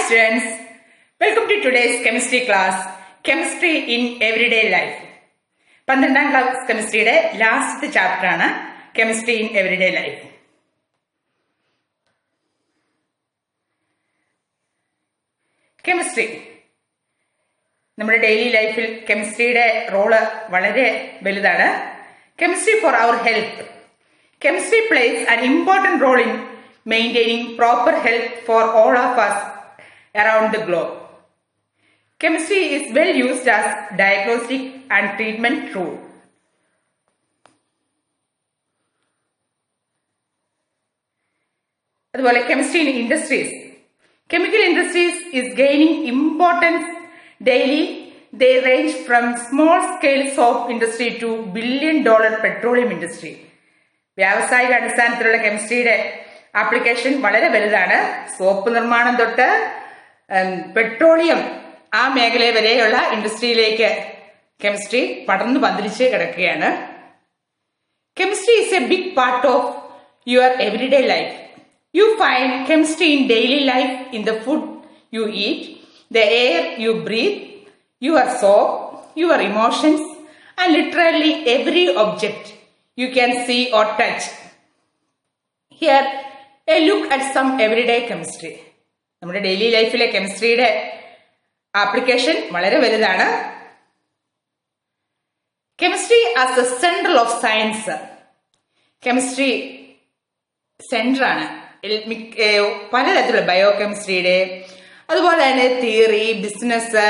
students, welcome to today's chemistry class, Chemistry in Everyday Life. 12th class chemistry last chapter ആണ് Chemistry in Everyday Life. Chemistry നമ്മുടെ daily ലൈഫിൽ കെമിസ്ട്രിയുടെ role വളരെ വലുതാണ്. Chemistry for our health. Chemistry plays an important role in maintaining proper health for all of us around the globe. Chemistry is well used as diagnostic and treatment tool. അതുപോലെ chemistry in industries. Chemical industries is gaining importance daily. They range from small scale soap industry to billion-dollar petroleum industry. വ്യാവസായിക അടിസ്ഥാനത്തിലുള്ള കെമിസ്ട്രിയുടെ application വളരെ വലുതാണ്. Soap നിർമ്മാണം തൊട്ട് petroleum ആ മേഖല വരെയുള്ള ഇൻഡസ്ട്രിയിലേക്ക് കെമിസ്ട്രി പടർന്നു പന്തലിച്ച് കിടക്കുകയാണ്. Chemistry is a big part of your everyday life. You find chemistry in daily life, in the food you eat, the air you breathe, your soap, your emotions and literally every object you can see or touch. Here a look at some everyday chemistry. നമ്മുടെ daily ലൈഫിലെ കെമിസ്ട്രിയുടെ application വളരെ വലുതാണ്. Chemistry as A central of science. Chemistry centre ആണ് പലതരത്തിലുള്ള bio കെമിസ്ട്രിയുടെ, അതുപോലെ തന്നെ theory, business,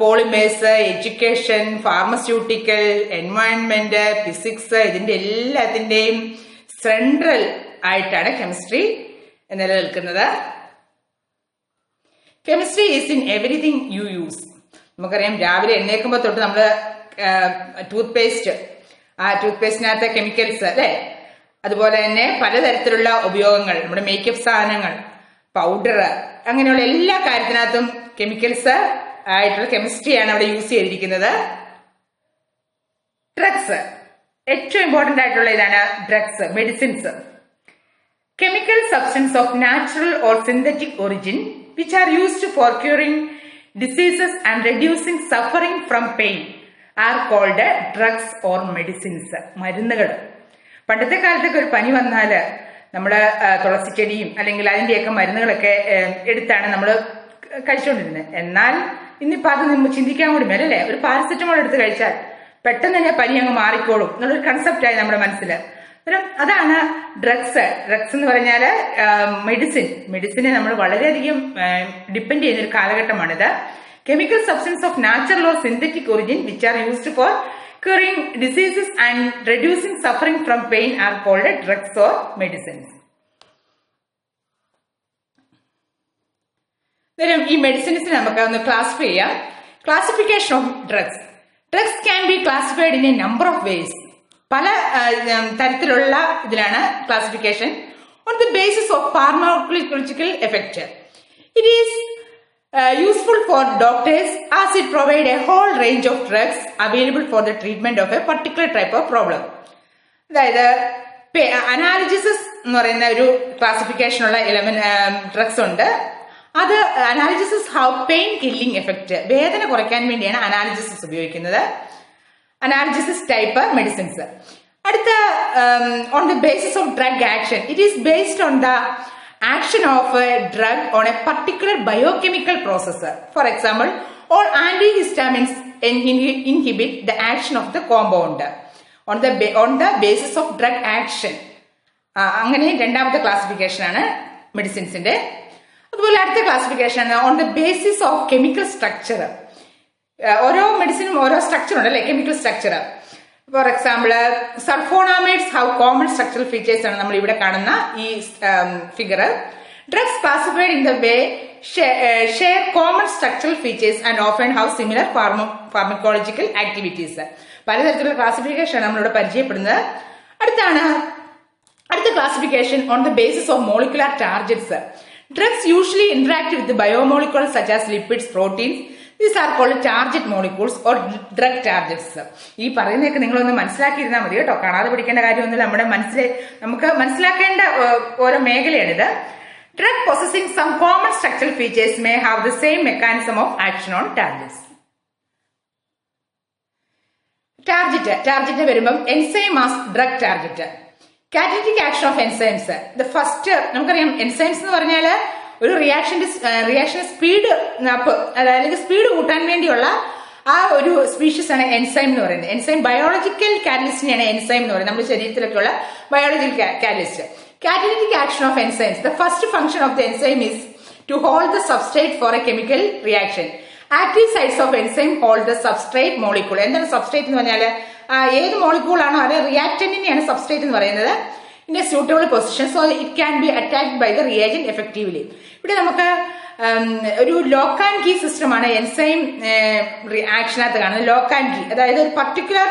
polymers, education, pharmaceutical, environment, physics, ഇതിന്റെ എല്ലാത്തിന്റെയും സെൻട്രൽ ആയിട്ടാണ് കെമിസ്ട്രി നിലനിൽക്കുന്നത്. Chemistry is in everything you use. നമുക്കറിയാം, രാവിലെ എഴുന്നേൽക്കുമ്പോൾ തൊട്ട് നമ്മള് ടൂത്ത് പേസ്റ്റ്, ആ ടൂത്ത് പേസ്റ്റിനകത്തെ കെമിക്കൽസ് അല്ലെ, അതുപോലെ തന്നെ പലതരത്തിലുള്ള ഉപയോഗങ്ങൾ, നമ്മുടെ മേക്കപ്പ് സാധനങ്ങൾ, പൗഡർ, അങ്ങനെയുള്ള എല്ലാ കാര്യത്തിനകത്തും കെമിക്കൽസ് ആയിട്ടുള്ള കെമിസ്ട്രിയാണ് അവിടെ യൂസ് ചെയ്തിരിക്കുന്നത്. ഡ്രഗ്സ് ഏറ്റവും ഇമ്പോർട്ടന്റ് ആയിട്ടുള്ള ഇതാണ് drugs, medicines. Chemical substance of natural or synthetic origin which are used for curing diseases and reducing suffering from pain are called drugs or medicines. മരുന്നുകൾ. പണ്ടത്തെ കാലത്തൊക്കെ ഒരു പനി വന്നാല് നമ്മള് തുളസിച്ചെടിയും അല്ലെങ്കിൽ അതിന്റെയൊക്കെ മരുന്നുകളൊക്കെ എടുത്താണ് നമ്മൾ കഴിച്ചുകൊണ്ടിരുന്നത്. എന്നാൽ ഇന്നിപ്പോ അത് നമ്മൾ ചിന്തിക്കാൻ കൂടി മേലല്ലേ, ഒരു പാരസെറ്റമോൾ എടുത്ത് കഴിച്ചാൽ പെട്ടെന്ന് തന്നെ പനി അങ്ങ് മാറിക്കോളും എന്നുള്ളൊരു കൺസെപ്റ്റായി നമ്മുടെ മനസ്സിൽ. അതാണ് ഡ്രഗ്സ്. ഡ്രഗ്സ് എന്ന് പറഞ്ഞാല് മെഡിസിനെ നമ്മൾ വളരെയധികം ഡിപ്പെൻഡ് ചെയ്യുന്ന ഒരു കാലഘട്ടമാണിത്. Chemical substance of natural or synthetic origin which are used for curing diseases and reducing suffering from pain are called drugs or medicines. ഈ മെഡിസിൻസിനെ നമുക്ക് ഒന്ന് ക്ലാസിഫൈ ചെയ്യാം. Classification of drugs. Drugs can be classified in a number of ways. പല തരത്തിലുള്ള ഇതിലാണ് classification. On the basis of pharmacological effect. It is useful for doctors as it provide a whole range of drugs available for the treatment of a particular type of problem. അതായത് analgesics എന്ന് പറയുന്ന ഒരു ക്ലാസിഫിക്കേഷനുള്ള drugs ഉണ്ട്. അത് analgesics have pain killing effect. വേദന കുറയ്ക്കാൻ വേണ്ടിയാണ് അനാലിസിസ് ഉപയോഗിക്കുന്നത്. Analgesics type medicines. അടുത്ത on the basis of drug action. It is based on the action of a drug on a particular biochemical process. For example, all antihistamines inhibit the action of the compound on the basis of drug action. അങ്ങനെ രണ്ടാമത്തെ classification ആണ് മെഡിസിൻസിന്റെ. അതുപോലെ അടുത്ത classification ആണ് on the basis of chemical structure. ഓരോ മെഡിസിനും ഓരോ സ്ട്രക്ചർ ഉണ്ട് അല്ലെ, chemical structure. For example, sulphonamides have common structural features ആണ് നമ്മൾ ഇവിടെ കാണുന്ന ഈ figure. Drugs classified in the way share common structural features and often have similar pharmacological activities. പലതരത്തിലുള്ള ക്ലാസിഫിക്കേഷൻ ആണ് നമ്മളിവിടെ പരിചയപ്പെടുന്നത്. അടുത്ത classification on the basis of molecular targets. Drugs usually interact with the biomolecules such as lipids, proteins. These are called target molecules or drug targets. ഈ പറയുന്നതൊക്കെ നിങ്ങളൊന്ന് മനസ്സിലാക്കിയിരുന്നാൽ മതി കേട്ടോ. കാണാതെ പഠിക്കേണ്ട കാര്യമൊന്നുമില്ല. നമുക്ക് മനസ്സിലാക്കേണ്ട ഓരോ മേഖലയാണിത്. Drug possessing some common structural features may have the same mechanism of action on targets. Target വരുമ്പം enzyme as drug target. Catalytic action of enzymes. The first നമുക്കറിയാം എൻസൈംസ് എന്ന് പറഞ്ഞാൽ ഒരു റിയാക്ഷൻ സ്പീഡ് അപ്പ് അല്ലെങ്കിൽ സ്പീഡ് കൂട്ടാൻ വേണ്ടിയുള്ള ആ ഒരു സ്പീഷീസ് ആണ് എൻസൈം എന്ന് പറയുന്നത്. എൻസൈം ബയോളജിക്കൽ കാറ്റലിസ്റ്റിനെയാണ് എൻസൈം എന്ന് പറയുന്നത്, നമ്മുടെ ശരീരത്തിലൊക്കെയുള്ള biological catalyst. Catalytic action of enzymes. The first function of the enzyme is to hold the substrate for a chemical reaction. Active sites of enzyme hold the substrate molecule. എന്താണ് substrate എന്ന് പറഞ്ഞാൽ ഏത് molecule ആണോ അത് റിയാക്ടന്റിനെയാണ് substrate എന്ന് പറയുന്നത്. In a suitable position so it can be attacked by the reagent effectively. ഇവിടെ നമുക്ക് ഒരു ലോക്ക് ആൻഡ് കീ സിസ്റ്റമാണ് എൻസൈം ആക്ഷനകത്ത് കാണുന്നത്. ലോക്ക് ആൻഡ് കീ, അതായത് ഒരു പർട്ടിക്കുലർ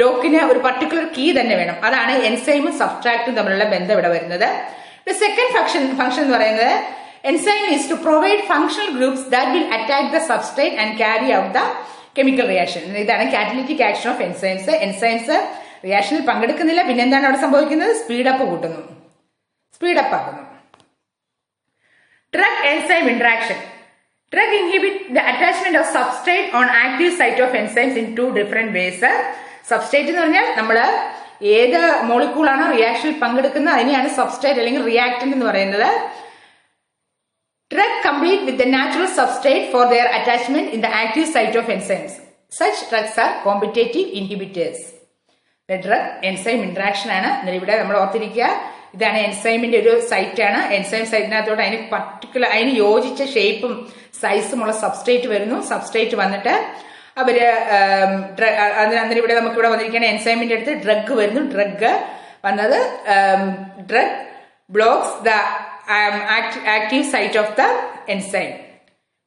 ലോക്കിന് ഒരു പർട്ടിക്കുലർ കീ തന്നെ വേണം. അതാണ് എൻസൈമും സബ്സ്ട്രാക്റ്റും തമ്മിലുള്ള ബന്ധം ഇവിടെ വരുന്നത്. സെക്കൻഡ് ഫംഗ്ഷൻ എന്ന് പറയുന്നത് enzyme is to provide functional groups that will attack the substrate and carry out the chemical reaction. ഇതാണ് catalytic action of enzymes. Enzymes റിയാക്ഷനിൽ പങ്കെടുക്കുന്നില്ല, പിന്നെ എന്താണ് അവിടെ സംഭവിക്കുന്നത്? സ്പീഡപ്പ് കൂട്ടുന്നു, സ്പീഡപ്പ് ആക്കുന്നു. Drug enzyme interaction. Drug inhibit the attachment of substrate on active site of enzymes in two different ways. Substrate എന്ന് പറഞ്ഞാൽ നമ്മൾ ഏത് മോളിക്യൂളാണോ റിയാക്ഷനിൽ പങ്കെടുക്കുന്നത് അതിനെയാണ് സബ്സ്ട്രേറ്റ് അല്ലെങ്കിൽ റിയാക്ടന്റ് എന്ന് പറയുന്നത്. Drug compete with the natural substrate for their attachment in the active site of enzymes. Such drugs are competitive inhibitors. The drug enzyme interaction ആണ്. ഇവിടെ നമ്മൾ ഓർത്തിരിക്കുക, ഇതാണ് എൻസൈമിന്റെ ഒരു സൈറ്റ് ആണ്. എൻസൈം സൈറ്റിനകത്തോട് അതിന് യോജിച്ച ഷേപ്പും സൈസുമുള്ള സബ്സ്ട്രേറ്റ് വരുന്നു. സബ്സ്ട്രേറ്റ് വന്നിട്ട് അവര് അന്നേരം ഇവിടെ നമുക്കിവിടെ വന്നിരിക്കുന്ന എൻസൈമിന്റെ അടുത്ത് ഡ്രഗ് വരുന്നു. ഡ്രഗ് വന്നത് drug blocks the active site of the enzyme.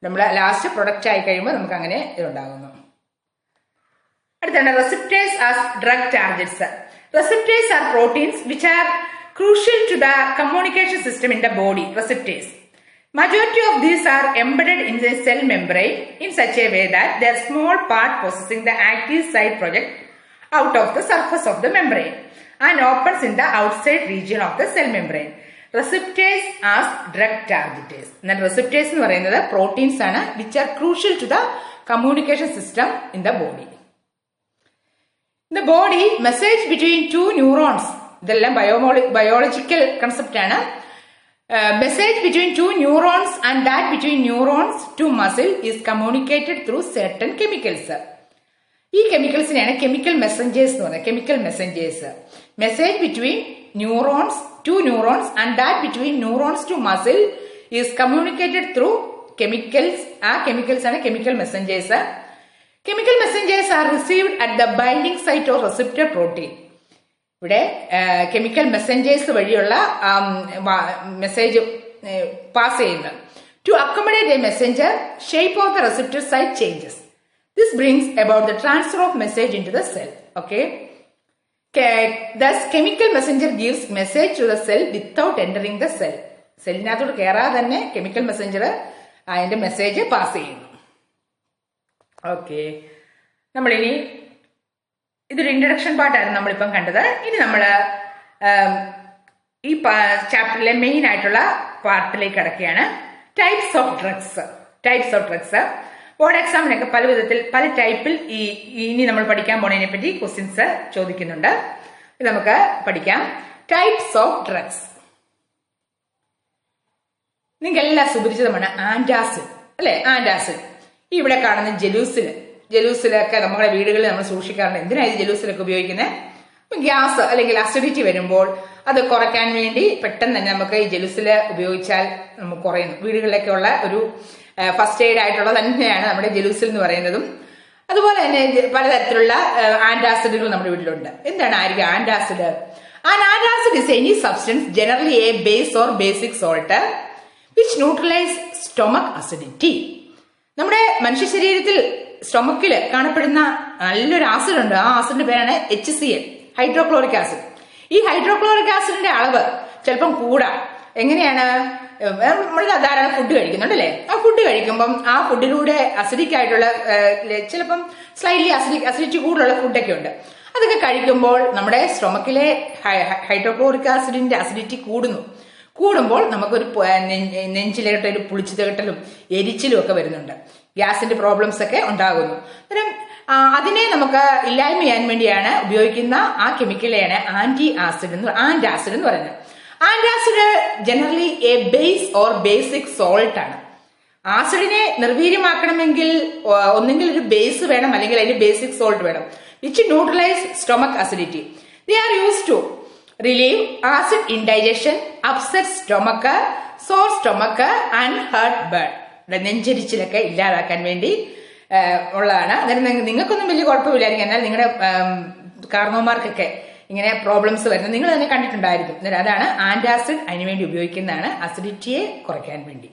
നമ്മൾ ലാസ്റ്റ് പ്രൊഡക്റ്റ് ആയി കഴിയുമ്പോൾ നമുക്ക് അങ്ങനെ ഇതുണ്ടാകുന്നു. അടുത്താണ് receptors as drug targets. Receptors are proteins which are crucial to the communication system in the body. Receptors. Majority of these are embedded in the cell membrane in such a way that their small part possessing the active site project out of the surface of the membrane and opens in the outside region of the cell membrane. Receptors as drug targets. Then receptors എന്ന് പറയുന്നത് proteins ആണ് which are crucial to the communication system in the body. In the body, message between two neurons. ഇതെല്ലാം biological concept ആണ്. Message between two neurons and that between neurons to muscle is communicated through certain chemicals. ഈ കെമിക്കൽസിനെയാണ് chemical messengers എന്ന് പറയുന്നത്. Chemical messengers. Message between neurons to neurons and that between neurons to muscle is communicated through chemicals. ആ chemicals ആണ് chemical messengers. Chemical messengers are received at the binding site or receptor protein. ഇവിടെ chemical messengers വഴിയുള്ള message pass ചെയ്യുന്നത്. To accommodate a messenger, shape of the receptor site changes. This brings about the transfer of message into the cell. Okay, thus chemical messenger gives message to the cell without entering the cell. സെല്ലിനകത്തോട് കയറാതെ തന്നെ chemical messenger അതിന്റെ message pass ചെയ്യുന്നു. Okay, നമ്മളിനി ഇതൊരു introduction പാർട്ടായിരുന്നു നമ്മളിപ്പം കണ്ടത്. ഇനി നമ്മൾ ഈ ചാപ്റ്ററിലെ മെയിൻ ആയിട്ടുള്ള പാർട്ടിലേക്ക് കടക്കുകയാണ്. Types of drugs. ബോർഡ് എക്സാമിനൊക്കെ പല വിധത്തിൽ പല ടൈപ്പിൽ ഇനി നമ്മൾ പഠിക്കാൻ പോണതിനെ പറ്റി ക്വസ്റ്റ്യൻസ് ചോദിക്കുന്നുണ്ട്. ഇത് നമുക്ക് പഠിക്കാം. ടൈപ്സ് ഓഫ് ഡ്രഗ്സ് നിങ്ങൾക്ക് എല്ലാം സുപരിചിതമാണ്. ആന്റാസിഡ് അല്ലെ? ആന്റാസിഡ്. ഇവിടെ കാണുന്ന ജലൂസിലൊക്കെ നമ്മുടെ വീടുകളിൽ നമ്മൾ സൂക്ഷിക്കാറുണ്ട്. എന്തിനാണ് ഇത് ജലൂസിലൊക്കെ ഉപയോഗിക്കുന്നത്? ഗ്യാസ് അല്ലെങ്കിൽ അസിഡിറ്റി വരുമ്പോൾ അത് കുറയ്ക്കാൻ വേണ്ടി പെട്ടെന്ന് തന്നെ നമുക്ക് ഈ ജലൂസില് ഉപയോഗിച്ചാൽ നമുക്ക് കുറയുന്നു. വീടുകളിലൊക്കെ ഉള്ള ഒരു ഫസ്റ്റ് എയ്ഡ് ആയിട്ടുള്ള തന്നെയാണ് നമ്മുടെ ജലൂസിൽ എന്ന് പറയുന്നതും. അതുപോലെ തന്നെ പലതരത്തിലുള്ള ആന്റാസിഡുകൾ നമ്മുടെ വീട്ടിലുണ്ട്. എന്താണ് ആയിരിക്കും antacid? Antacid is any substance generally a base or basic salt which neutralise stomach acidity. നമ്മുടെ മനുഷ്യ ശരീരത്തിൽ സ്റ്റൊമക്കില് കാണപ്പെടുന്ന നല്ലൊരു ആസിഡ് ഉണ്ട്. ആ ആസിഡിന്റെ പേരാണ് HCl, ഹൈഡ്രോക്ലോറിക് ആസിഡ്. ഈ ഹൈഡ്രോക്ലോറിക് ആസിഡിന്റെ അളവ് ചിലപ്പം കൂടാം. എങ്ങനെയാണ്? നമ്മൾ ധാരാളം ഫുഡ് കഴിക്കുന്നുണ്ടല്ലേ? ആ ഫുഡ് കഴിക്കുമ്പം ആ ഫുഡിലൂടെ അസിഡിക് ആയിട്ടുള്ള ചിലപ്പം സ്ലൈറ്റ്ലി അസിഡിറ്റി കൂടുതലുള്ള ഫുഡൊക്കെ ഉണ്ട്. അതൊക്കെ കഴിക്കുമ്പോൾ നമ്മുടെ സ്റ്റൊമക്കിലെ ഹൈഡ്രോക്ലോറിക് ആസിഡിന്റെ അസിഡിറ്റി കൂടുമ്പോൾ നമുക്കൊരു നെഞ്ചിലേട്ട് ഒരു പുളിച്ചു തേട്ടലും എരിച്ചിലും ഒക്കെ വരുന്നുണ്ട്. ഗ്യാസിന്റെ പ്രോബ്ലംസ് ഒക്കെ ഉണ്ടാകുന്നു. അന്നേരം അതിനെ നമുക്ക് ഇല്ലായ്മ ചെയ്യാൻ വേണ്ടിയാണ് ഉപയോഗിക്കുന്ന ആ കെമിക്കലെയാണ് ആന്റാസിഡ് എന്ന് പറയുന്നത്. Antacid generally a base or basic salt ആണ്. ആസിഡിനെ നിർവീര്യമാക്കണമെങ്കിൽ ഒന്നെങ്കിൽ ഒരു ബേസ് വേണം, അല്ലെങ്കിൽ അതിന് ബേസിക് സോൾട്ട് വേണം, which neutralise stomach acidity. They are used to relieve acid indigestion, upset stomach, sour stomach and heartburn. നെഞ്ചരിച്ചിലൊക്കെ ഇല്ലാതാക്കാൻ വേണ്ടി ഉള്ളതാണ്. അന്നേരം നിങ്ങൾക്കൊന്നും വലിയ കുഴപ്പമില്ലായിരിക്കും, എന്നാൽ നിങ്ങളുടെ കാർന്നോമാർക്കൊക്കെ ഇങ്ങനെ പ്രോബ്ലംസ് വരുന്നത് നിങ്ങൾ തന്നെ കണ്ടിട്ടുണ്ടായിരിക്കും. അന്നേരം അതാണ് ആന്റാസിഡ് അതിനുവേണ്ടി ഉപയോഗിക്കുന്നതാണ്, അസിഡിറ്റിയെ കുറയ്ക്കാൻ വേണ്ടി.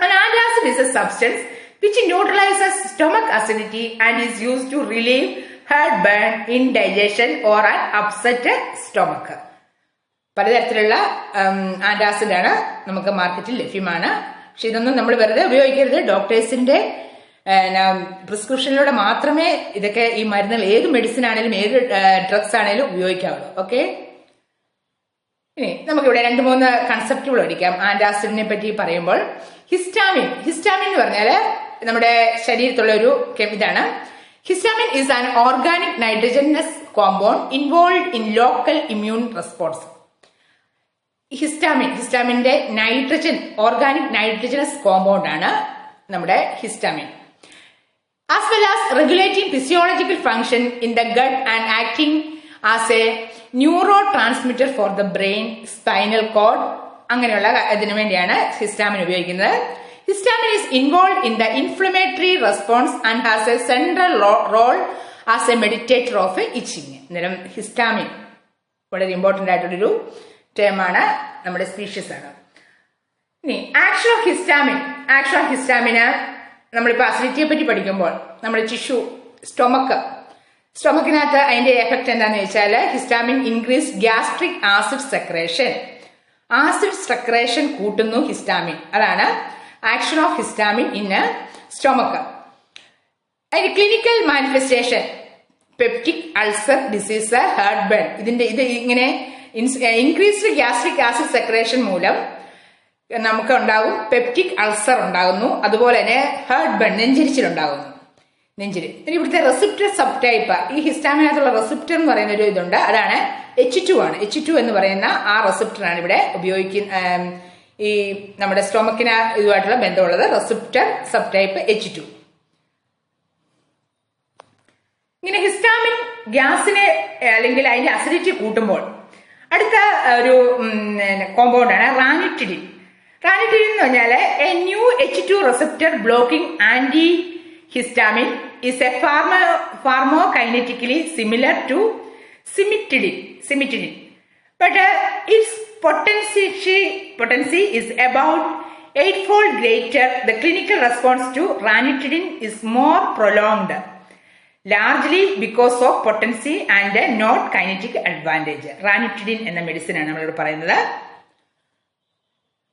An antacid is a substance which neutralizes stomach acidity and is used to relieve heartburn, indigestion or an upset stomach. പലതരത്തിലുള്ള ആന്റാസിഡ് ആണ് നമുക്ക് മാർക്കറ്റിൽ ലഭ്യമാണ്. പക്ഷെ ഇതൊന്നും നമ്മൾ വെറുതെ ഉപയോഗിക്കരുത്. ഡോക്ടേഴ്സിന്റെ പ്രിസ്ക്രിപ്ഷനിലൂടെ മാത്രമേ ഇതൊക്കെ ഈ മരുന്നുകൾ ഏത് മെഡിസിൻ ആണെങ്കിലും ഏത് ഡ്രഗ്സ് ആണെങ്കിലും ഉപയോഗിക്കാവുള്ളൂ. ഓക്കെ, ഇനി നമുക്കിവിടെ 2-3 കൺസെപ്റ്റുകൾ പഠിക്കാം ആന്റാസിഡിനെ പറ്റി പറയുമ്പോൾ. ഹിസ്റ്റാമിൻ എന്ന് പറഞ്ഞാല് നമ്മുടെ ശരീരത്തുള്ള ഒരു ഇതാണ്. Histamine is an organic nitrogenous compound involve in local immune response. ഹിസ്റ്റാമിന്റെ ഓർഗാനിക് നൈട്രജനസ് കോമ്പൗണ്ട് ആണ് നമ്മുടെ histamine. As well as regulating physiological function in the gut and acting as a neurotransmitter for the brain, spinal cord, അങ്ങനെയുള്ള ഇതിനു വേണ്ടിയാണ് histamine ഉപയോഗിക്കുന്നത്. Histamine is involve in the inflammatory response and has a central role as a mediator of itching. അന്നേരം histamine വളരെ important ആയിട്ടുള്ളൊരു ടേമാണ്, നമ്മുടെ species ആണ്. ഇനി ആക്ഷൻ ഓഫ് ഹിസ്റ്റാമിന് നമ്മളിപ്പോൾ അസിഡിറ്റിയെ പറ്റി പഠിക്കുമ്പോൾ നമ്മുടെ ടിഷ്യൂ സ്റ്റൊമക്കിനകത്ത് അതിന്റെ എഫക്ട് എന്താണെന്ന് വെച്ചാൽ histamine increase gastric acid secretion കൂട്ടുന്നു ഹിസ്റ്റാമിൻ. അതാണ് action of histamine in stomach. അതിന്റെ clinical manifestation peptic ulcer disease, heart burn. ഇത് ഇങ്ങനെ ഇൻക്രീസ്ഡ് ഗ്യാസ്ട്രിക് ആസിഡ് സെക്രേഷൻ മൂലം നമുക്ക് ഉണ്ടാകും പെപ്റ്റിക് അൾസർ ഉണ്ടാകുന്നു. അതുപോലെ തന്നെ ഹേർട്ട് ബേൺ, നെഞ്ചിരിച്ചിലുണ്ടാകുന്നു. ഇവിടുത്തെ റെസിപ്റ്റർ സബ് ടൈപ്പ്, ഈ ഹിസ്റ്റാമിനകത്തുള്ള റെസിപ്റ്റർ എന്ന് പറയുന്ന ഒരു ഇതുണ്ട്, അതാണ് H2 ആണ്. H2 എന്ന് പറയുന്ന ആ റെസിപ്റ്ററാണ് ഇവിടെ ഉപയോഗിക്കുന്ന ഈ നമ്മുടെ സ്റ്റൊമക്കിന് ഇതുമായിട്ടുള്ള ബന്ധമുള്ളത്. റെസിപ്റ്റർ സബ് ടൈപ്പ് H2. ഇങ്ങനെ ഹിസ്റ്റാമിൻ ഗ്യാസിനെ അല്ലെങ്കിൽ അതിന്റെ അസിഡിറ്റി കൂട്ടുമ്പോൾ അടുത്ത ഒരു കോമ്പൗണ്ട് ആണ് റാനിറ്റിഡിൻ. റാനിറ്റിഡിൻ എന്ന് പറഞ്ഞാല് a new H2 receptor blocking anti histamine is a pharmacokinetically similar to cimetidine, but its potency is about 8-fold greater. The clinical response to ranitidine is more prolonged, largely because of potency and not kinetic advantage. Ranitidine എന്ന medicine ആണ് നമ്മളിവിടെ പറയുന്നത്.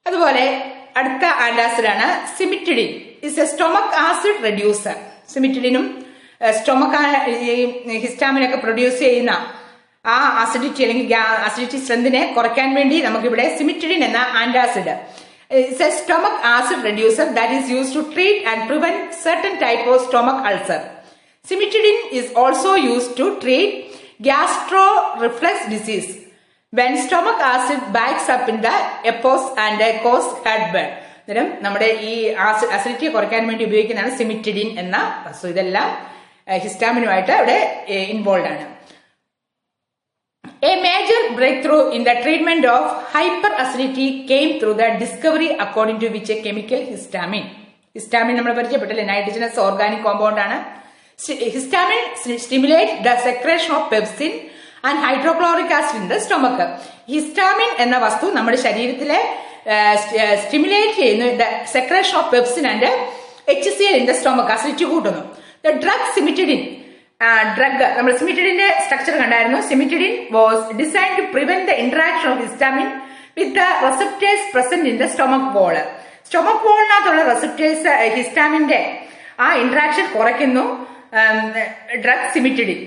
അതുപോലെ അടുത്ത antacid ആണ് cimetidine. Is a stomach acid reducer. സിമിറ്റിഡിനും ഹിസ്റ്റാമിനൊക്കെ produce ചെയ്യുന്ന ആ അസിഡിറ്റി അല്ലെങ്കിൽ അസിഡിറ്റി സ്ട്രെങ്തിനെ കുറയ്ക്കാൻ വേണ്ടി നമുക്കിവിടെ സിമിറ്റിഡിൻ എന്ന antacid it's a stomach acid reducer that is used to treat and prevent certain type of stomach ulcer. Cimetidine is also used to treat gastro reflux disease when stomach acid backs up in the epos and cause heartburn. അന്നേരം നമ്മുടെ ഈ അസിഡിറ്റിയെ കുറയ്ക്കാൻ വേണ്ടി ഉപയോഗിക്കുന്നതാണ് സിമിറ്റിഡിൻ എന്ന വസ്തു. ഇതെല്ലാം ഹിസ്റ്റാമിനുമായിട്ട് ഇവിടെ ഇൻവോൾവ് ആണ്. A major breakthrough in the treatment of hyperacidity came through the discovery according to which a chemical histamine നമ്മൾ പരിചയപ്പെട്ടില്ലേ, നൈട്രജനസ് ഓർഗാനിക് കോമ്പൗണ്ട് ആണ്. Histamine stimulates the secretion of pepsin and hydrochloric acid in the stomach. Histamine എന്ന വസ്തു നമ്മുടെ ശരീരത്തിലെ stimulate ചെയ്യുന്നു secretion of pepsin and HCl in the stomach, acidity കൂട്ടുന്നു. The drug cimetidine, നമ്മൾ സിമിറ്റിഡിന്റെ സ്ട്രക്ചർ കണ്ടായിരുന്നു. Cimetidine was designed to prevent the interaction of histamine with the receptors present in the stomach wall. Stomach വോളിനകത്തുള്ള receptors ഹിസ്റ്റാമിന്റെ ആ interaction കുറയ്ക്കുന്നു drug cimetidine.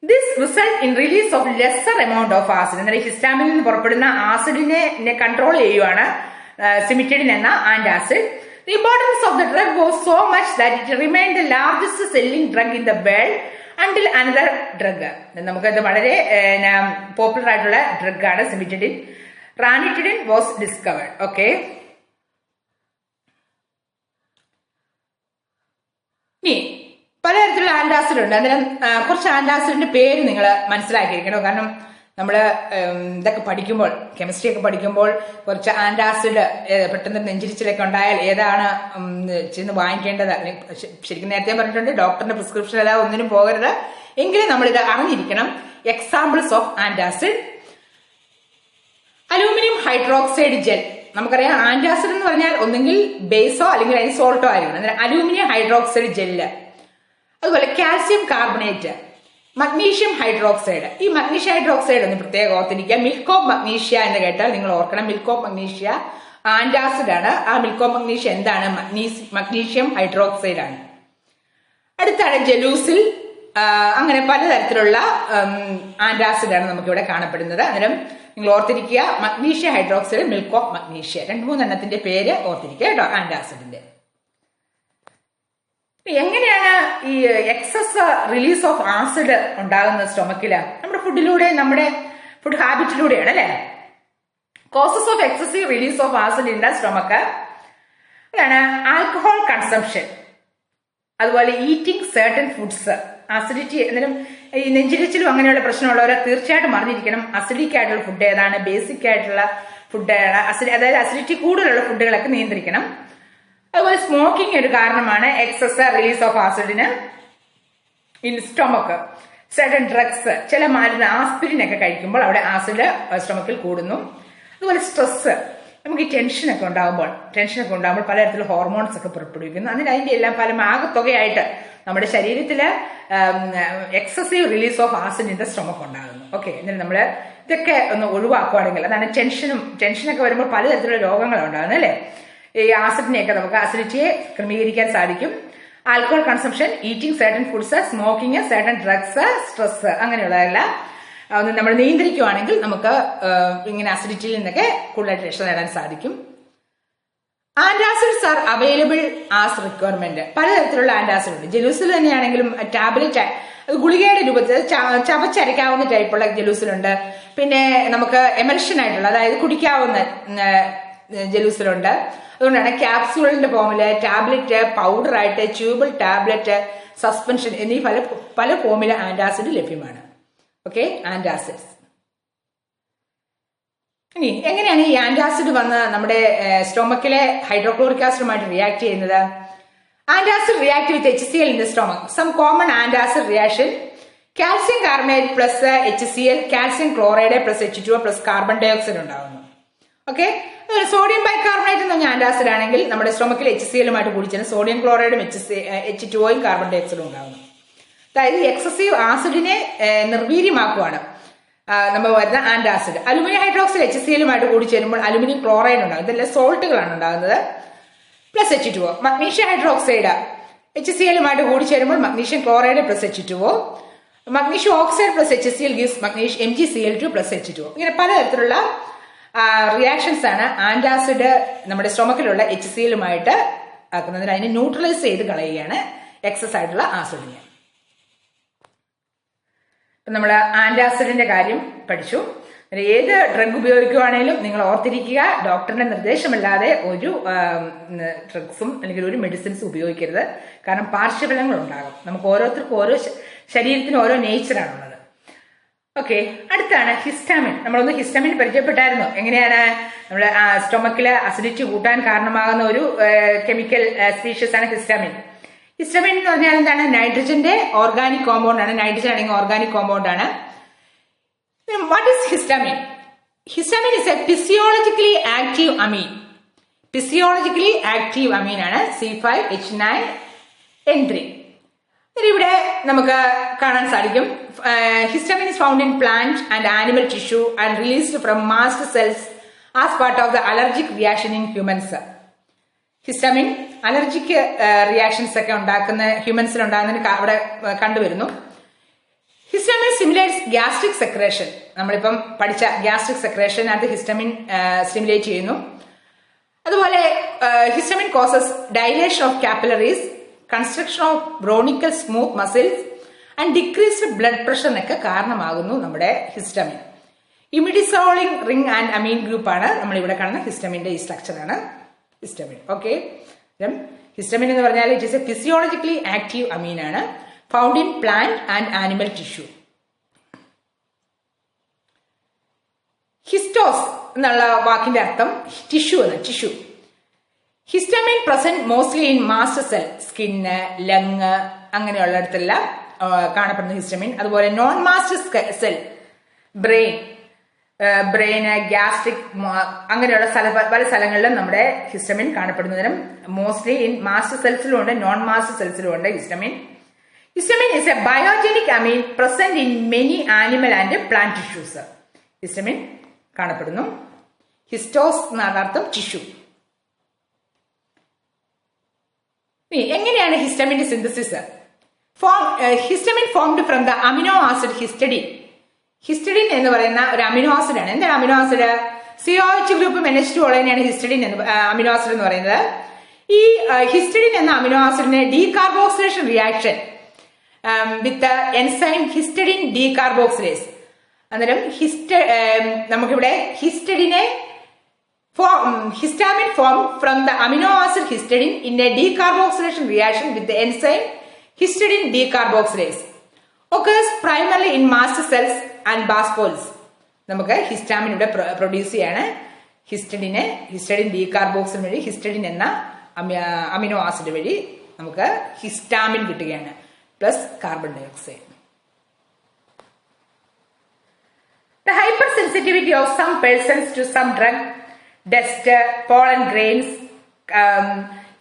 This result in release of lesser amount of acid. എന്നാൽ ഹിസ്റ്റാമിനിൽ നിന്ന് പുറപ്പെടുന്ന ആസിഡിനെ control ചെയ്യുവാണ് സിമിറ്റിഡിൻ എന്ന antacid. The importance of the drug was so much that it remained the largest selling drug in the world until another drug. നമുക്കത് വളരെ popular ആയിട്ടുള്ള ഡ്രഗ് ആണ് cimetidine. Ranitidine was discovered. Okay, ഇനി പലതരത്തിലുള്ള antacid ഉണ്ട്. അന്നേരം കുറച്ച് ആന്റാസിഡിന്റെ പേര് നിങ്ങൾ മനസ്സിലാക്കിയിരിക്കണം. കാരണം നമ്മൾ ഇതൊക്കെ പഠിക്കുമ്പോൾ, കെമിസ്ട്രി ഒക്കെ പഠിക്കുമ്പോൾ കുറച്ച് ആന്റാസിഡ് പെട്ടെന്ന് നെഞ്ചിരിച്ചിലൊക്കെ ഉണ്ടായാൽ ഏതാണ് ചെന്ന് വാങ്ങിക്കേണ്ടത്. ശരിക്കും നേരത്തെ പറഞ്ഞിട്ടുണ്ട്, ഡോക്ടറിന്റെ പ്രിസ്ക്രിപ്ഷൻ അല്ലാതെ ഒന്നിനും പോകരുത്. എങ്കിലും നമ്മളിത് അറിഞ്ഞിരിക്കണം. Examples of antacid: aluminium hydroxide gel. നമുക്കറിയാം ആന്റാസിഡ് എന്ന് പറഞ്ഞാൽ ഒന്നെങ്കിൽ ബേസോ അല്ലെങ്കിൽ അതിന് സോൾട്ടോ ആയിരിക്കണം. അന്നേരം അലൂമിനിയം ഹൈഡ്രോക്സൈഡ് ജെല്ല്. അതുപോലെ കാൽസ്യം കാർബണേറ്റ്, മഗ്നീഷ്യം ഹൈഡ്രോക്സൈഡ്. ഈ മഗ്നീഷ്യം ഹൈഡ്രോക്സൈഡ് ഒന്ന് പ്രത്യേകം ഓർത്തിരിക്കുക. മിൽക്ക് ഓഫ് മഗ്നീഷ്യ എന്ന് കേട്ടാൽ നിങ്ങൾ ഓർക്കണം, മിൽക്ക് ഓഫ് മഗ്നീഷ്യ ആന്റാസിഡ് ആണ്. ആ മിൽക്ക് ഓഫ് മഗ്നീഷ്യ എന്താണ്? മഗ്നീഷ്യം ഹൈഡ്രോക്സൈഡ് ആണ്. അടുത്താണ് ജലൂസിൽ. അങ്ങനെ പലതരത്തിലുള്ള ആന്റാസിഡ് ആണ് നമുക്കിവിടെ കാണപ്പെടുന്നത്. അന്നേരം നിങ്ങൾ ഓർത്തിരിക്കുക, magnesia hydroxide, milk of magnesia, 2-3 പേര് ഓർത്തിരിക്കുക കേട്ടോ ആന്റാസിഡിന്റെ. എങ്ങനെയാണ് ഈ എക്സസ് റിലീസ് ഓഫ് ആസിഡ് ഉണ്ടാകുന്നത് സ്റ്റൊമക്കില്? നമ്മുടെ ഫുഡിലൂടെ, നമ്മുടെ ഫുഡ് ഹാബിറ്റിലൂടെയാണ് അല്ലെ. Causes of excessive release of acid in the stomach അതാണ് ആൽക്കഹോൾ കൺസംഷൻ, അതുപോലെ ഈറ്റിംഗ് സർട്ടൻ ഫുഡ്സ്. അസിഡിറ്റി, എന്നാലും ഈ നെഞ്ചിരിച്ചിലും അങ്ങനെയുള്ള പ്രശ്നമുള്ളവരെ തീർച്ചയായിട്ടും അറിഞ്ഞിരിക്കണം അസിഡിക് ആയിട്ടുള്ള ഫുഡ് ഏതാണ്, ബേസിക് ആയിട്ടുള്ള ഫുഡ് ഏതാണ്. അതായത് അസിഡിറ്റി കൂടുതലുള്ള ഫുഡുകളൊക്കെ നിയന്ത്രിക്കണം. അതുപോലെ സ്മോക്കിംഗ് ഒരു കാരണമാണ് എക്സസ് റിലീസ് ഓഫ് ആസിഡിന് ഇൻ സ്റ്റൊമക്ക്. സർട്ടൻ ഡ്രഗ്സ്, ചില മരുന്ന് ആസ്പിരിൻ ഒക്കെ കഴിക്കുമ്പോൾ അവിടെ ആസിഡ് സ്റ്റൊമക്കിൽ കൂടുന്നു. അതുപോലെ സ്ട്രെസ്, നമുക്ക് ഈ ടെൻഷനൊക്കെ ഉണ്ടാകുമ്പോൾ പലതരത്തിലുള്ള ഹോർമോൺസ് ഒക്കെ പുറപ്പെടുവിക്കുന്നു. അതിന്റെ എല്ലാം പല ആകത്തുകയായിട്ട് നമ്മുടെ ശരീരത്തില് excessive release of acid in the stomach ഉണ്ടാകുന്നു. ഓക്കെ, എന്നിട്ട് നമ്മൾ ഇതൊക്കെ ഒന്ന് ഒഴിവാക്കുകയാണെങ്കിൽ, അതാണ് ടെൻഷനൊക്കെ വരുമ്പോൾ പലതരത്തിലുള്ള രോഗങ്ങൾ ഉണ്ടാകുന്നത് അല്ലെ. ഈ ആസിഡിനെയൊക്കെ നമുക്ക് അസിഡിറ്റിയെ ക്രമീകരിക്കാൻ സാധിക്കും. Alcohol consumption, eating certain foods, smoking, certain drugs, stress, അങ്ങനെയുള്ളതെല്ലാം ഒന്ന് നമ്മൾ നിയന്ത്രിക്കുകയാണെങ്കിൽ നമുക്ക് ഇങ്ങനെ അസിഡിറ്റിയിൽ നിന്നൊക്കെ കൂടുതലായിട്ട് രക്ഷ നേടാൻ സാധിക്കും. Antacids are available as requirement. പലതരത്തിലുള്ള ആന്റാസിഡ് ഉണ്ട്. ജലൂസിൽ തന്നെയാണെങ്കിലും ടാബ്ലറ്റ്, ഗുളികയുടെ രൂപത്തിൽ ചവച്ചരയ്ക്കാവുന്ന ടൈപ്പുള്ള ജലൂസിലുണ്ട്. പിന്നെ നമുക്ക് എമൽഷൻ ആയിട്ടുള്ള, അതായത് കുടിക്കാവുന്ന ജലൂസിലുണ്ട്. അതുകൊണ്ടാണ് ക്യാപ്സ്യൂളിന്റെ ഫോമില്, ടാബ്ലറ്റ്, പൗഡറായിട്ട്, ട്യൂബിൾ ടാബ്ലറ്റ്, സസ്പെൻഷൻ എന്നീ പല ഫോമില് ആന്റാസിഡ് ലഭ്യമാണ്. Okay, antacids. ഇനി എങ്ങനെയാണ് ഈ ആന്റാസിഡ് വന്ന് നമ്മുടെ സ്റ്റൊമക്കിലെ ഹൈഡ്രോക്ലോറിക് ആസിഡുമായിട്ട് റിയാക്ട് ചെയ്യുന്നത്? Antacid react with HCl in the stomach. Some common antacid reaction: calcium carbonate plus HCl, calcium chloride plus H2O plus carbon dioxide ഉണ്ടാകുന്നു. ഓക്കെ, സോഡിയം ബൈകാർബണേറ്റ് എന്ന് പറഞ്ഞ ആന്റാസിഡ് ആണെങ്കിൽ നമ്മുടെ സ്റ്റൊമക്കിൽ HCl-ഉമായിട്ട് കൂടിച്ചാൽ സോഡിയം ക്ലോറൈഡും H2O കാർബൺ ഡൈ ഓക്സൈഡും ഉണ്ടാകുന്നു. അതായത് എക്സസീവ് ആസിഡിനെ നിർവീര്യമാക്കുവാണ് നമ്മൾ വരുന്ന ആന്റാസിഡ്. അലുമിനിയം ഹൈഡ്രോക്സൈഡ് HCl-ഉമായിട്ട് കൂടി ചേരുമ്പോൾ അലുമിനിയം ക്ലോറൈഡ് ഉണ്ടാകും. ഇതെല്ലാം സോൾട്ടുകളാണ് ഉണ്ടാകുന്നത്. Plus H2O. മഗ്നീഷ്യം ഹൈഡ്രോക്സൈഡ് HCl-ഉമായിട്ട് കൂടി ചേരുമ്പോൾ magnesium chloride plus H2O. Magnesium oxide plus HCl gives magnesium MgCl2 plus H2O. ഇങ്ങനെ പലതരത്തിലുള്ള റിയാക്ഷൻസ് ആണ് ആന്റാസിഡ് നമ്മുടെ സ്റ്റൊമക്കിലുള്ള HCl-ഉമായിട്ട് ആക്കുന്നതിന്. അതിനെ ന്യൂട്രലൈസ് ചെയ്ത് കളയുകയാണ് എക്സസ് ആയിട്ടുള്ള ആസിഡിനെ. ഇപ്പം നമ്മൾ ആന്റാസിഡിന്റെ കാര്യം പഠിച്ചു. ഏത് ഡ്രഗ് ഉപയോഗിക്കുകയാണെങ്കിലും നിങ്ങൾ ഓർത്തിരിക്കുക, ഡോക്ടറിന്റെ നിർദ്ദേശമില്ലാതെ ഒരു ഡ്രഗ്സും അല്ലെങ്കിൽ ഒരു മെഡിസിൻസും ഉപയോഗിക്കരുത്. കാരണം പാർശ്വഫലങ്ങൾ ഉണ്ടാകും. നമുക്ക് ഓരോരുത്തർക്കും ഓരോ ശരീരത്തിന് ഓരോ നേച്ചറാണുള്ളത്. ഓക്കെ, അടുത്താണ് ഹിസ്റ്റാമിൻ. നമ്മളൊന്ന് ഹിസ്റ്റാമിൻ പരിചയപ്പെട്ടായിരുന്നു. എങ്ങനെയാണ് നമ്മൾ സ്റ്റൊമക്കില് അസിഡിറ്റി കൂട്ടാൻ കാരണമാകുന്ന ഒരു കെമിക്കൽ സ്പീഷ്യസ് ആണ് ഹിസ്റ്റാമിൻ. ഹിസ്റ്റമിൻ എന്ന് പറഞ്ഞാൽ എന്താണ്? നൈട്രജന്റെ ഓർഗാനിക് കോമ്പൗണ്ട് ആണ്. നൈട്രജൻ ആണെങ്കിൽ ഓർഗാനിക് കോമ്പൗണ്ട് ആണ്. What is histamine? Histamine is a physiologically active amine. Physiologically active amine ആണ്. C5H9N3. ഇവിടെ നമുക്ക് കാണാൻ സാധിക്കും. Histamine is found in plant and animal tissue and released from mast cells as part of the allergic reaction in humans. Histamine allergic reactions ഒക്കെ ഉണ്ടാക്കുന്ന ഹ്യൂമൻസിൽ ഉണ്ടാകുന്നതിന് അവിടെ കണ്ടുവരുന്നു. Histamine stimulates gastric secretion. നമ്മളിപ്പം പഠിച്ച ഗ്യാസ്ട്രിക് സെക്രേഷൻ അത് ഹിസ്റ്റമിൻ സ്റ്റിമുലേറ്റ് ചെയ്യുന്നു. അതുപോലെ histamine causes dilation of capillaries, construction of bronchial smooth muscles and decreased blood പ്രഷറിനൊക്കെ കാരണമാകുന്നു നമ്മുടെ histamine. Imidazole ring and amine group ആണ് നമ്മളിവിടെ കാണുന്ന ഹിസ്റ്റമിന്റെ ഈ സ്ട്രക്ചറാണ് ഹിസ്റ്റമിൻ. ഓക്കെ, ഹിസ്റ്റമിൻ എന്ന് പറഞ്ഞാൽ it is a physiologically active amine ആണ്, found in plant and animal tissue. ഹിസ്റ്റോസ് എന്നുള്ള വാക്കിന്റെ അർത്ഥം ടിഷ്യൂ എന്ന്, tissue. Histamine present mostly in master cell, skin, lung അങ്ങനെയുള്ളിടത്തെല്ലാം കാണപ്പെടുന്ന ഹിസ്റ്റമിൻ. അതുപോലെ non master cell, brain, gastric അങ്ങനെയുള്ള പല സ്ഥലങ്ങളിലും നമ്മുടെ ഹിസ്റ്റമിൻ കാണപ്പെടുന്നതിനും മോസ്റ്റ്ലി ഇൻ മാസ്റ്റർ സെൽസിലും ഉണ്ട്, നോൺ മാസ്റ്റർ സെൽസിലും ഉണ്ട് histamine. Histamine is a biogenic amine present in many animal and plant tissues. Histamine കാണപ്പെടുന്നു. ഹിസ്റ്റോസ് എന്നാണ് അർത്ഥം ടിഷ്യൂ. എങ്ങനെയാണ് ഹിസ്റ്റമിന്റെ synthesis? Histamine formed from the amino acid histidine. Histidine എന്ന് പറയുന്ന ഒരു അമിനോ ആസിഡ് ആണ്. എന്താണ് amino acid? COH group NH2 ഉള്ളതിനെയാണ് ഹിസ്റ്റഡിൻ എന്ന് അമിനോ ആസിഡ് എന്ന് പറയുന്നത്. ഈ ഹിസ്റ്റഡിൻ എന്ന അമിനോ ആസിഡിനെ decarboxylation reaction with enzyme histidine decarboxylase. അന്നേരം നമുക്കിവിടെ histamine formed from the amino acid histidine in a decarboxylation reaction with the enzyme histidine decarboxylase occurs primarily in mast cells and basophils. നമുക്ക് histamine ഇവിടെ produce ചെയ്യാണ്. Histidine ഡീകാർബോക്സിൽ വഴി histidine എന്ന amino acid വഴി നമുക്ക് histamine കിട്ടുകയാണ്, plus carbon dioxide. The hypersensitivity of some persons to some drug, dust, pollen grains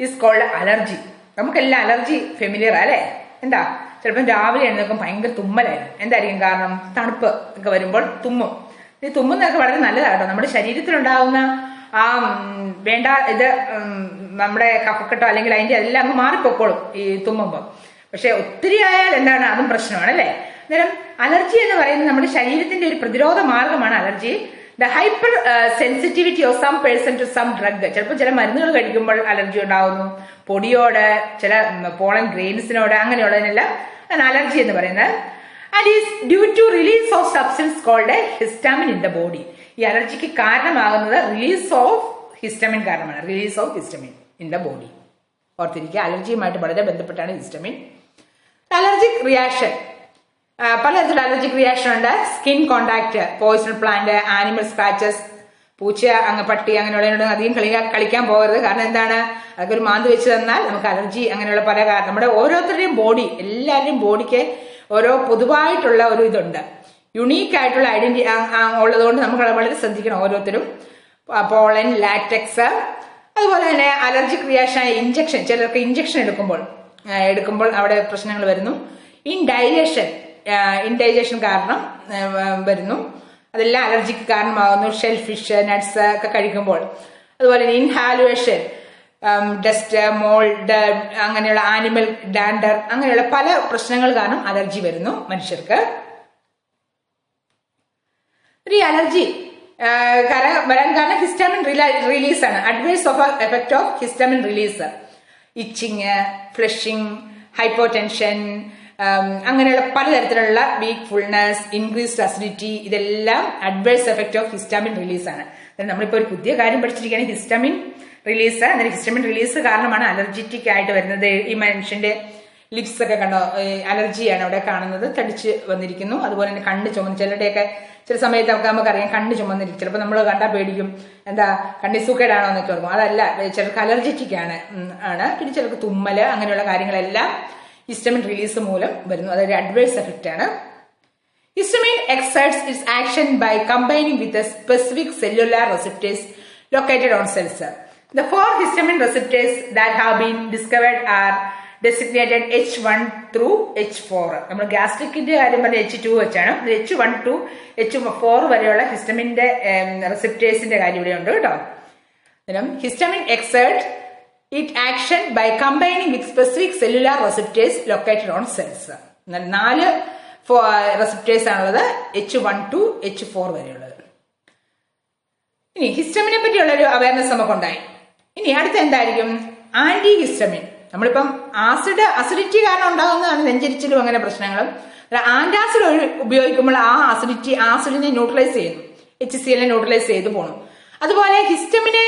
is called allergy. നമുക്കെല്ലാം allergy familiar അല്ലേ? എന്താ, ചിലപ്പോൾ രാവിലെ എഴുന്നേൽക്കും ഭയങ്കര തുമ്മലായിരുന്നു. എന്തായിരിക്കും കാരണം? തണുപ്പ് ഒക്കെ വരുമ്പോൾ തുമ്മും. ഈ തുമ്മുന്നതൊക്കെ വളരെ നല്ലതാട്ടോ. നമ്മുടെ ശരീരത്തിലുണ്ടാകുന്ന ആ വേണ്ട ഇത് നമ്മുടെ കഫക്കെട്ടോ അല്ലെങ്കിൽ അതിന്റെ അതെല്ലാം അങ്ങ് മാറിപ്പോക്കോളും ഈ തുമ്മുമ്പോൾ. പക്ഷെ ഒത്തിരി ആയാൽ എന്താണ്, അതും പ്രശ്നമാണ് അല്ലേ? അന്നേരം അലർജി എന്ന് പറയുന്നത് നമ്മുടെ ശരീരത്തിന്റെ ഒരു പ്രതിരോധ മാർഗമാണ് allergy. The hypersensitivity of some person to some drug. ചിലപ്പോൾ ചില മരുന്നുകൾ കഴിക്കുമ്പോൾ അലർജി ഉണ്ടാകുന്നു, പൊടിയോട്, ചില പോളൻ ഗ്രെയിൻസിനോട്, അങ്ങനെയുള്ളതിനെല്ലാം അലർജി എന്ന് പറയുന്നത്. And is due to release of substance called histamine in the body. ഈ അലർജിക്ക് കാരണമാകുന്നത് റിലീസ് ഓഫ് ഹിസ്റ്റമിൻ കാരണമാണ്, release of histamine in the body. ഓർത്തിരിക്കുക, അലർജിയുമായിട്ട് വളരെ ബന്ധപ്പെട്ടാണ് ഹിസ്റ്റമിൻ. അലർജിക് റിയാക്ഷൻ, പലതരത്തിലുള്ള അലർജിക് റിയാക്ഷൻ ഉണ്ട്. Skin contact, poison plant, animal scratches, പൂച്ച, പട്ടി അങ്ങനെയുള്ളതിനോട് അധികം കളിക്കാൻ പോകരുത്. കാരണം എന്താണ്, അതൊക്കെ ഒരു മാന്ത് വെച്ച് തന്നാൽ നമുക്ക് അലർജി അങ്ങനെയുള്ള പല കാരണം. നമ്മുടെ ഓരോരുത്തരുടെയും ബോഡി, എല്ലാവരുടെയും ബോഡിക്ക് ഓരോ പൊതുവായിട്ടുള്ള ഒരു ഇതുണ്ട്, യുണീക്ക് ആയിട്ടുള്ള ഐഡന്റിറ്റി ഉള്ളതുകൊണ്ട് നമുക്ക് വളരെ ശ്രദ്ധിക്കണം ഓരോരുത്തരും. പോളൻ, ലാറ്റക്സ്, അതുപോലെ തന്നെ അലർജിക് റിയാക്ഷൻ ആയ ഇഞ്ചക്ഷൻ, ചിലർക്ക് ഇഞ്ചക്ഷൻ എടുക്കുമ്പോൾ അവിടെ പ്രശ്നങ്ങൾ വരുന്നു. ഇൻഡൈജഷൻ കാരണം വരുന്നു, അതെല്ലാം അലർജിക്ക് കാരണമാകുന്നു. ഷെൽ ഫിഷ്, നട്ട്സ് ഒക്കെ കഴിക്കുമ്പോൾ. അതുപോലെ ഇൻഹാലുവേഷൻ, ഡസ്റ്റ്, മോൾഡ്, അങ്ങനെയുള്ള ആനിമൽ ഡാൻഡർ, അങ്ങനെയുള്ള പല പ്രശ്നങ്ങൾ കാരണം അലർജി വരുന്നു മനുഷ്യർക്ക്. ഈ അലർജി വരാൻ കാരണം ഹിസ്റ്റാമിൻ റിലീസാണ്. Adverse effect of histamine release, itching, flushing, hypotension, അങ്ങനെയുള്ള പലതരത്തിലുള്ള വീക്ക് ഫുൾനെസ്, ഇൻക്രീസ്ഡ് അസിഡിറ്റി, ഇതെല്ലാം അഡ്വേഴ്സ് എഫക്ട് ഓഫ് ഹിസ്റ്റാമിൻ റിലീസാണ്. നമ്മളിപ്പോൾ ഒരു പുതിയ കാര്യം പഠിച്ചിരിക്കുകയാണ്, ഹിസ്റ്റാമിൻ റിലീസ്. അന്നേരം ഹിസ്റ്റമിൻ റിലീസ് കാരണമാണ് അലർജിറ്റിക് ആയിട്ട് വരുന്നത്. ഈ മനുഷ്യന്റെ ലിപ്സ് ഒക്കെ കണ്ടോ, അലർജിയാണ് അവിടെ കാണുന്നത്, തടിച്ച് വന്നിരിക്കുന്നു. അതുപോലെ തന്നെ കണ്ണ് ചുമന്ന്, ചിലരുടെയൊക്കെ ചില സമയത്ത് നമുക്കറിയാം കണ്ണ് ചുമന്നിരിക്കും. ചിലപ്പോൾ നമ്മൾ കണ്ടാൽ പേടിക്കും, എന്താ കണ്ണി സൂക്കേടാണോ എന്നൊക്കെ ഓർക്കും. അതല്ല, ചിലർക്ക് അലർജിറ്റിക് ആണ്. പിന്നെ ചിലർക്ക് തുമ്മല്, അങ്ങനെയുള്ള കാര്യങ്ങളെല്ലാം ഹിസ്റ്റമിൻ റിലീസ് മൂലം വരുന്നു. അതൊരു അഡ്വേഴ്സ് എഫക്റ്റ് ആണ്. Histamine exerts its action by combining with the specific cellular receptors located on cells. The 4 histamine receptors that have been discovered are designated H1 through H4. നമ്മൾ ഗ്യാസ്ട്രിക്കിന്റെ കാര്യം പറഞ്ഞ H2 വെച്ചാണ്. H1 to H4 വരെയുള്ള ഹിസ്റ്റമിന്റെ റെസിപ്റ്റേഴ്സിന്റെ കാര്യം ഇവിടെ ഉണ്ട് കേട്ടോ. Histamine exerts its action by combining with specific cellular receptors located on cells. 4 receptors ആണുള്ളത്, H1 to H4 വരെയുള്ളത്. ഇനി ഹിസ്റ്റമിനെ പറ്റിയുള്ള ഒരു അവയർനെസ് നമുക്കുണ്ടായി. ഇനി അടുത്ത എന്തായിരിക്കും? Anti histamine. നമ്മളിപ്പം അസിഡിറ്റി കാരണം ഉണ്ടാകുന്നതാണ് നെഞ്ചരിച്ചിലും അങ്ങനെ പ്രശ്നങ്ങളും. ആന്റാസിഡ് ഉപയോഗിക്കുമ്പോൾ ആ ആസിഡിനെ ന്യൂട്രലൈസ് ചെയ്യുന്നു, HCl ന്യൂട്രലൈസ് ചെയ്ത് പോകണം. അതുപോലെ ഹിസ്റ്റമിനെ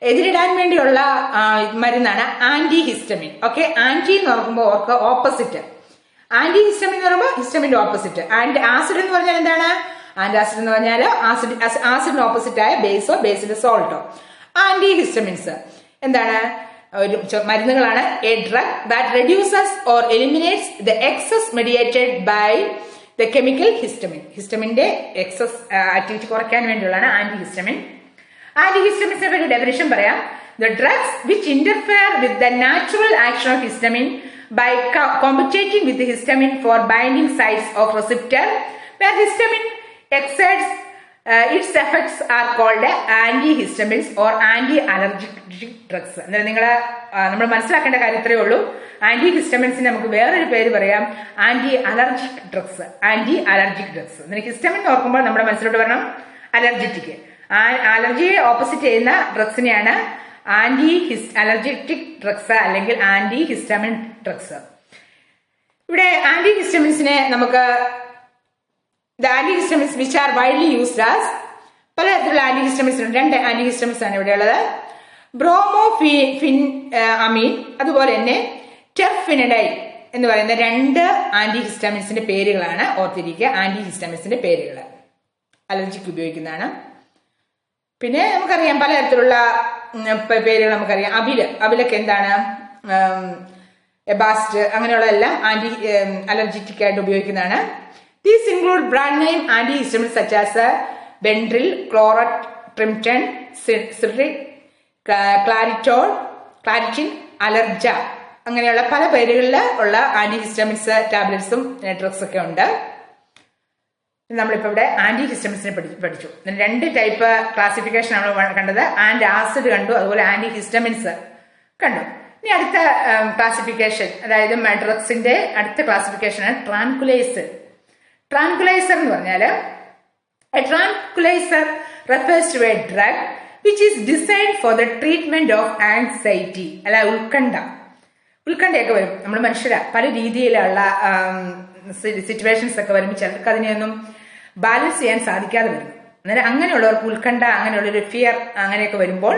എതിരിടാൻ വേണ്ടിയുള്ള മരുന്നാണ് ആന്റി ഹിസ്റ്റമിൻ. ഓക്കെ, ആന്റി എന്ന് പറയുമ്പോൾ ഓർക്ക് ഓപ്പോസിറ്റ്. ആന്റി ഹിസ്റ്റമിൻ എന്ന് പറയുമ്പോൾ ഹിസ്റ്റമിന്റെ ഓപ്പോസിറ്റ്. ആൻഡ് ആസിഡ് എന്ന് പറഞ്ഞാൽ എന്താണ്? ആന്റാസിഡ് എന്ന് പറഞ്ഞാൽ ആസിഡിന് ഓപ്പോസിറ്റ് ആയ ബേസോ ബേസിന്റെ സോൾട്ടോ. ആന്റി ഹിസ്റ്റമിൻസ് എന്താണ്? ഒരു മരുന്നുകളാണ്. A drug that reduces or eliminates the excess mediated by the chemical histamine. ഹിസ്റ്റമിന്റെ എക്സസ് ആക്ടിവിറ്റി കുറയ്ക്കാൻ വേണ്ടിയുള്ളതാണ് ആന്റി ഹിസ്റ്റമിൻ. ആന്റി ഹിസ്റ്റമിൻസിനെ പറ്റി ഡെഫിനിഷൻ പറയാം. The drugs which interfere with the natural action of histamine by competing with the histamine for binding sites of receptor where histamine exerts its effects are called antihistamines or anti-allergic drugs. നമ്മൾ മനസ്സിലാക്കേണ്ട കാര്യം ഇത്രയേ ഉള്ളൂ. Anti ഹിസ്റ്റമിൻസിന് നമുക്ക് വേറൊരു പേര് പറയാം, antiallergic drugs. Antiallergic drugs. Histamine ഓർക്കുമ്പോൾ നമ്മുടെ മനസ്സിലോട്ട് വരണം അലർജിറ്റിക്. അലർജിയെ ഓപ്പോസിറ്റ് ചെയ്യുന്ന ഡ്രഗ്സിനെയാണ് അലർജിറ്റിക് ഡ്രഗ്സ് അല്ലെങ്കിൽ ആന്റി ഹിസ്റ്റമിൻ ഡ്രഗ്സ്. ഇവിടെ ആന്റി ഹിസ്റ്റമിൻസിനെ നമുക്ക് antihistamines which are widely used as പലതരത്തിലുള്ള ആന്റി ഹിസ്റ്റമിൻസ് ഉണ്ട്. 2 ആന്റി ഹിസ്റ്റമിൻസ് ആണ് ഇവിടെ ഉള്ളത്. ബ്രോമോഫിൻ അമീൻ അതുപോലെ തന്നെ ടെർഫിനഡൈൻ എന്ന് പറയുന്ന 2 ആന്റി ഹിസ്റ്റമിൻസിന്റെ പേരുകളാണ് ഓർത്തിരിക്കുക. ആന്റി ഹിസ്റ്റമിൻസിന്റെ പേരുകൾ അലർജിക്ക് ഉപയോഗിക്കുന്നതാണ്. പിന്നെ നമുക്കറിയാം പലതരത്തിലുള്ള പേരുകൾ നമുക്കറിയാം. അബിലൊക്കെ എന്താണ്? എബാസ്റ്റ് അങ്ങനെയുള്ള എല്ലാം ആന്റി അലർജിറ്റിക് ആയിട്ട് ഉപയോഗിക്കുന്നതാണ്. These include brand name anti histamines such as ബെൻഡ്രിൽ, ക്ലോററ്റ്, ട്രിംറ്റൺ, citric, Claritin, അലർജ അങ്ങനെയുള്ള പല പേരുകളിൽ ഉള്ള ആന്റി ഹിസ്റ്റമിൻസ് ടാബ്ലറ്റ്സും ഡ്രഗ്സ് ഒക്കെ ഉണ്ട്. നമ്മളിപ്പോ ഇവിടെ ആന്റി ഹിസ്റ്റമിൻസിനെ പഠിച്ചു. 2 ടൈപ്പ് ക്ലാസിഫിക്കേഷൻ നമ്മൾ കണ്ടത്. ആസിഡ് കണ്ടു, അതുപോലെ ആന്റി ഹിസ്റ്റമിൻസ് കണ്ടു. ഇനി അടുത്ത ക്ലാസിഫിക്കേഷൻ, അതായത് ഡ്രഗ്സിന്റെ അടുത്ത ക്ലാസിഫിക്കേഷനാണ് ട്രാൻകുലൈസർ. ട്രാൻകുലൈസർ എന്ന് പറഞ്ഞാൽ tranquilizer refers to a drug which is designed for the treatment of anxiety. അല്ല, ഉത്കണ്ഠയൊക്കെ വരും. നമ്മൾ മനുഷ്യരാ പല രീതിയിലുള്ള സിറ്റുവേഷൻസ് ഒക്കെ വരുമ്പോൾ ചിലർക്ക് അതിനെയൊന്നും ബാലൻസ് ചെയ്യാൻ സാധിക്കാതെ വരുന്നു. അന്നേരം അങ്ങനെയുള്ളവർക്ക് ഉത്കണ്ഠ, അങ്ങനെയുള്ളൊരു ഫിയർ അങ്ങനെയൊക്കെ വരുമ്പോൾ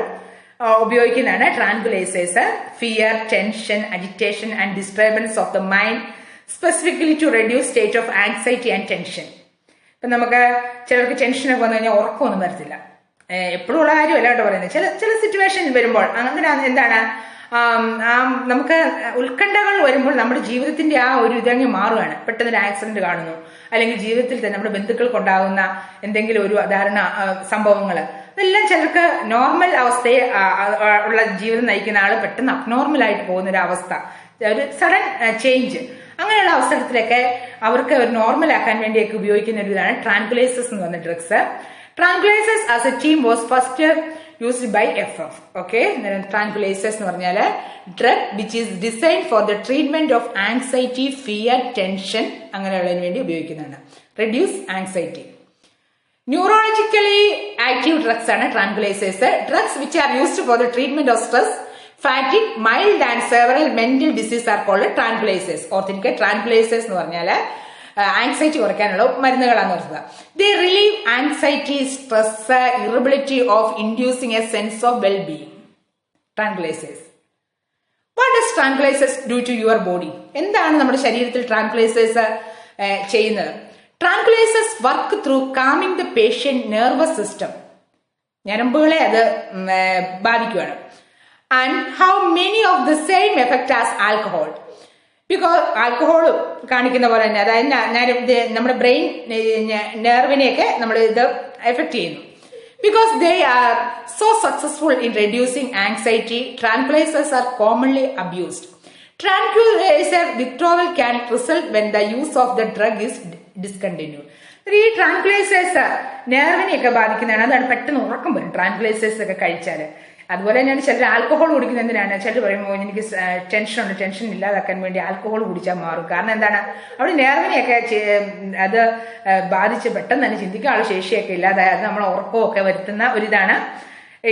ഉപയോഗിക്കുന്നതാണ് tranquillisers. Fear, tension, agitation and disturbance of the mind specifically to reduce state of anxiety and tension. ഇപ്പൊ നമുക്ക് ചിലർക്ക് ടെൻഷനൊക്കെ വന്നു കഴിഞ്ഞാൽ ഉറക്കമൊന്നും വരത്തില്ല. എപ്പോഴും ഉള്ള കാര്യമല്ല കേട്ടോ പറയുന്നത്. ചില സിറ്റുവേഷൻ വരുമ്പോൾ അങ്ങനെ എന്താണ് നമുക്ക് ഉത്കണ്ഠകൾ വരുമ്പോൾ നമ്മുടെ ജീവിതത്തിന്റെ ആ ഒരു ഇതങ്ങ് മാറുകയാണ്. പെട്ടെന്ന് ഒരു ആക്സിഡന്റ് കാണുന്നു, അല്ലെങ്കിൽ ജീവിതത്തിൽ തന്നെ നമ്മുടെ ബന്ധുക്കൾക്കുണ്ടാകുന്ന എന്തെങ്കിലും ഒരു അധാരണ സംഭവങ്ങൾ, അതെല്ലാം ചിലർക്ക് നോർമൽ അവസ്ഥയെ ഉള്ള ജീവിതം നയിക്കുന്ന ആള് പെട്ടെന്ന് അബ്നോർമൽ ആയിട്ട് പോകുന്ന ഒരു അവസ്ഥ, ഒരു സഡൻ ചേഞ്ച്. അങ്ങനെയുള്ള അവസരത്തിലൊക്കെ അവർക്ക് ഒരു നോർമൽ ആക്കാൻ വേണ്ടിയൊക്കെ ഉപയോഗിക്കുന്ന ഒരു ഇതാണ് ട്രാൻകുലൈസേഴ്സ് എന്ന് പറഞ്ഞ drugs. Tranquilizers as a team was first used by FF. Okay, tranquilizers എന്ന് പറഞ്ഞാൽ drug which is designed for the treatment of anxiety, fear, tension അങ്ങനെയുള്ളതിന് വേണ്ടി ഉപയോഗിക്കുന്നതാണ്. Reduce anxiety. Neurologically active drugs ആണ് tranquilizers. Drugs which are used for the treatment of stress, fatigue, mild and several mental diseases are called tranquilizers. ഓർത്തിരിക്കുക, tranquilizers എന്ന് പറഞ്ഞാൽ anxiety കുറയ്ക്കാനുള്ള മരുന്നുകളാന്ന് പറഞ്ഞത്. They relieve anxiety, stress, irritability of inducing a sense of well-being. Tranquilizers. What does tranquilizers do to your body? എന്താണ് നമ്മുടെ ശരീരത്തിൽ ട്രാൻക്വിലൈസേഴ്സ് ചെയ്യുന്നത്? Tranquilizers work through calming the patient nervous system. ഞരമ്പുകളെ അത് ബാധിക്കുകയാണ്. And how many of the same effect as alcohol? Because alcohol കാണിക്കുന്ന പോലെ തന്നെ, അതായത് നമ്മുടെ ബ്രെയിൻ നെർവിനെയൊക്കെ നമ്മൾ ഇത് എഫക്ട് ചെയ്യുന്നു. Because they are so successful in reducing anxiety, tranquillisers are commonly abused. Tranquilliser withdrawal can result when the use of the drug is discontinue. ഈ ട്രാൻക്വിലൈസേഴ്സ് നെർവിനെയൊക്കെ ബാധിക്കുന്നതാണ്. അതാണ് പെട്ടെന്ന് ഉറക്കം വരും ട്രാൻക്വിലൈസേഴ്സ് ഒക്കെ കഴിച്ചാൽ. അതുപോലെ തന്നെയാണ് ചിലർ ആൽക്കഹോൾ കുടിക്കുന്നത്. എന്തിനാണ്? ചിലർ പറയുമ്പോൾ എനിക്ക് ടെൻഷനുണ്ട്, ടെൻഷൻ ഇല്ലാതാക്കാൻ വേണ്ടി ആൽക്കഹോൾ കുടിച്ചാൽ മാറും. കാരണം എന്താണ്? അവിടെ നെർവിനെയൊക്കെ അത് ബാധിച്ച് പെട്ടെന്ന് തന്നെ ചിന്തിക്കാനുള്ള ശേഷിയൊക്കെ ഇല്ലാതായി അത് നമ്മളെ ഉറക്കമൊക്കെ വരുത്തുന്ന ഒരിതാണ്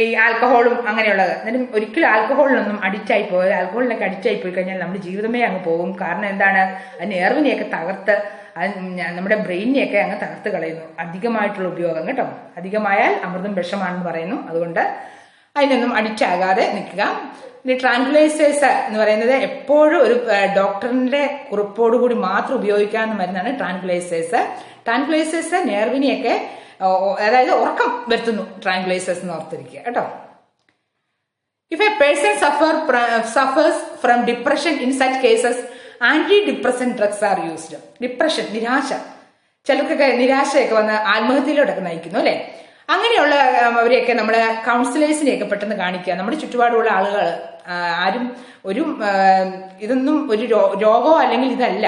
ഈ ആൽക്കഹോളും അങ്ങനെയുള്ളത്. എന്നാലും ഒരിക്കലും ആൽക്കഹോളിനൊന്നും അഡിക്റ്റായി പോയി, ആൽക്കഹോളിനൊക്കെ അഡിക്റ്റായി പോയി കഴിഞ്ഞാൽ നമ്മുടെ ജീവിതമേ അങ്ങ് പോകും. കാരണം എന്താണ്? അത് നെർവിനെയൊക്കെ തകർത്ത് നമ്മുടെ ബ്രെയിനിനെയൊക്കെ അങ്ങ് തകർത്ത് കളയുന്നു അധികമായിട്ടുള്ള ഉപയോഗം കേട്ടോ. അധികമായാൽ അമൃതം വിഷമാണെന്ന് പറയുന്നു. അതുകൊണ്ട് അതിനൊന്നും അഡിക്റ്റ് ആകാതെ നിൽക്കുക. ഇനി ട്രാൻക്വിലൈസേഴ്സ് എന്ന് പറയുന്നത് എപ്പോഴും ഒരു ഡോക്ടറിന്റെ കുറിപ്പോടുകൂടി മാത്രം ഉപയോഗിക്കാവുന്ന മരുന്നാണ് ട്രാൻക്വിലൈസേഴ്സ്. ട്രാൻക്വിലൈസേഴ്സ് നെർവിനെയൊക്കെ അതായത് ഉറക്കം വരുത്തുന്നു. ട്രാൻക്വിലൈസേഴ്സ് എന്ന് ഓർത്തിരിക്കുക കേട്ടോ. If a person suffers from depression, in such cases antidepressant drugs are used. Depression, നിരാശ, ചിലർക്കൊക്കെ നിരാശയൊക്കെ വന്ന് ആത്മഹത്യയിലോട്ടൊക്കെ നയിക്കുന്നു അല്ലെ. അങ്ങനെയുള്ള അവരെയൊക്കെ നമ്മള് കൗൺസിലേഴ്സിനെയൊക്കെ പെട്ടെന്ന് കാണിക്കുക. നമ്മുടെ ചുറ്റുപാടുള്ള ആളുകൾ ആരും ഒരു ഇതൊന്നും ഒരു രോഗമോ അല്ലെങ്കിൽ ഇതല്ല.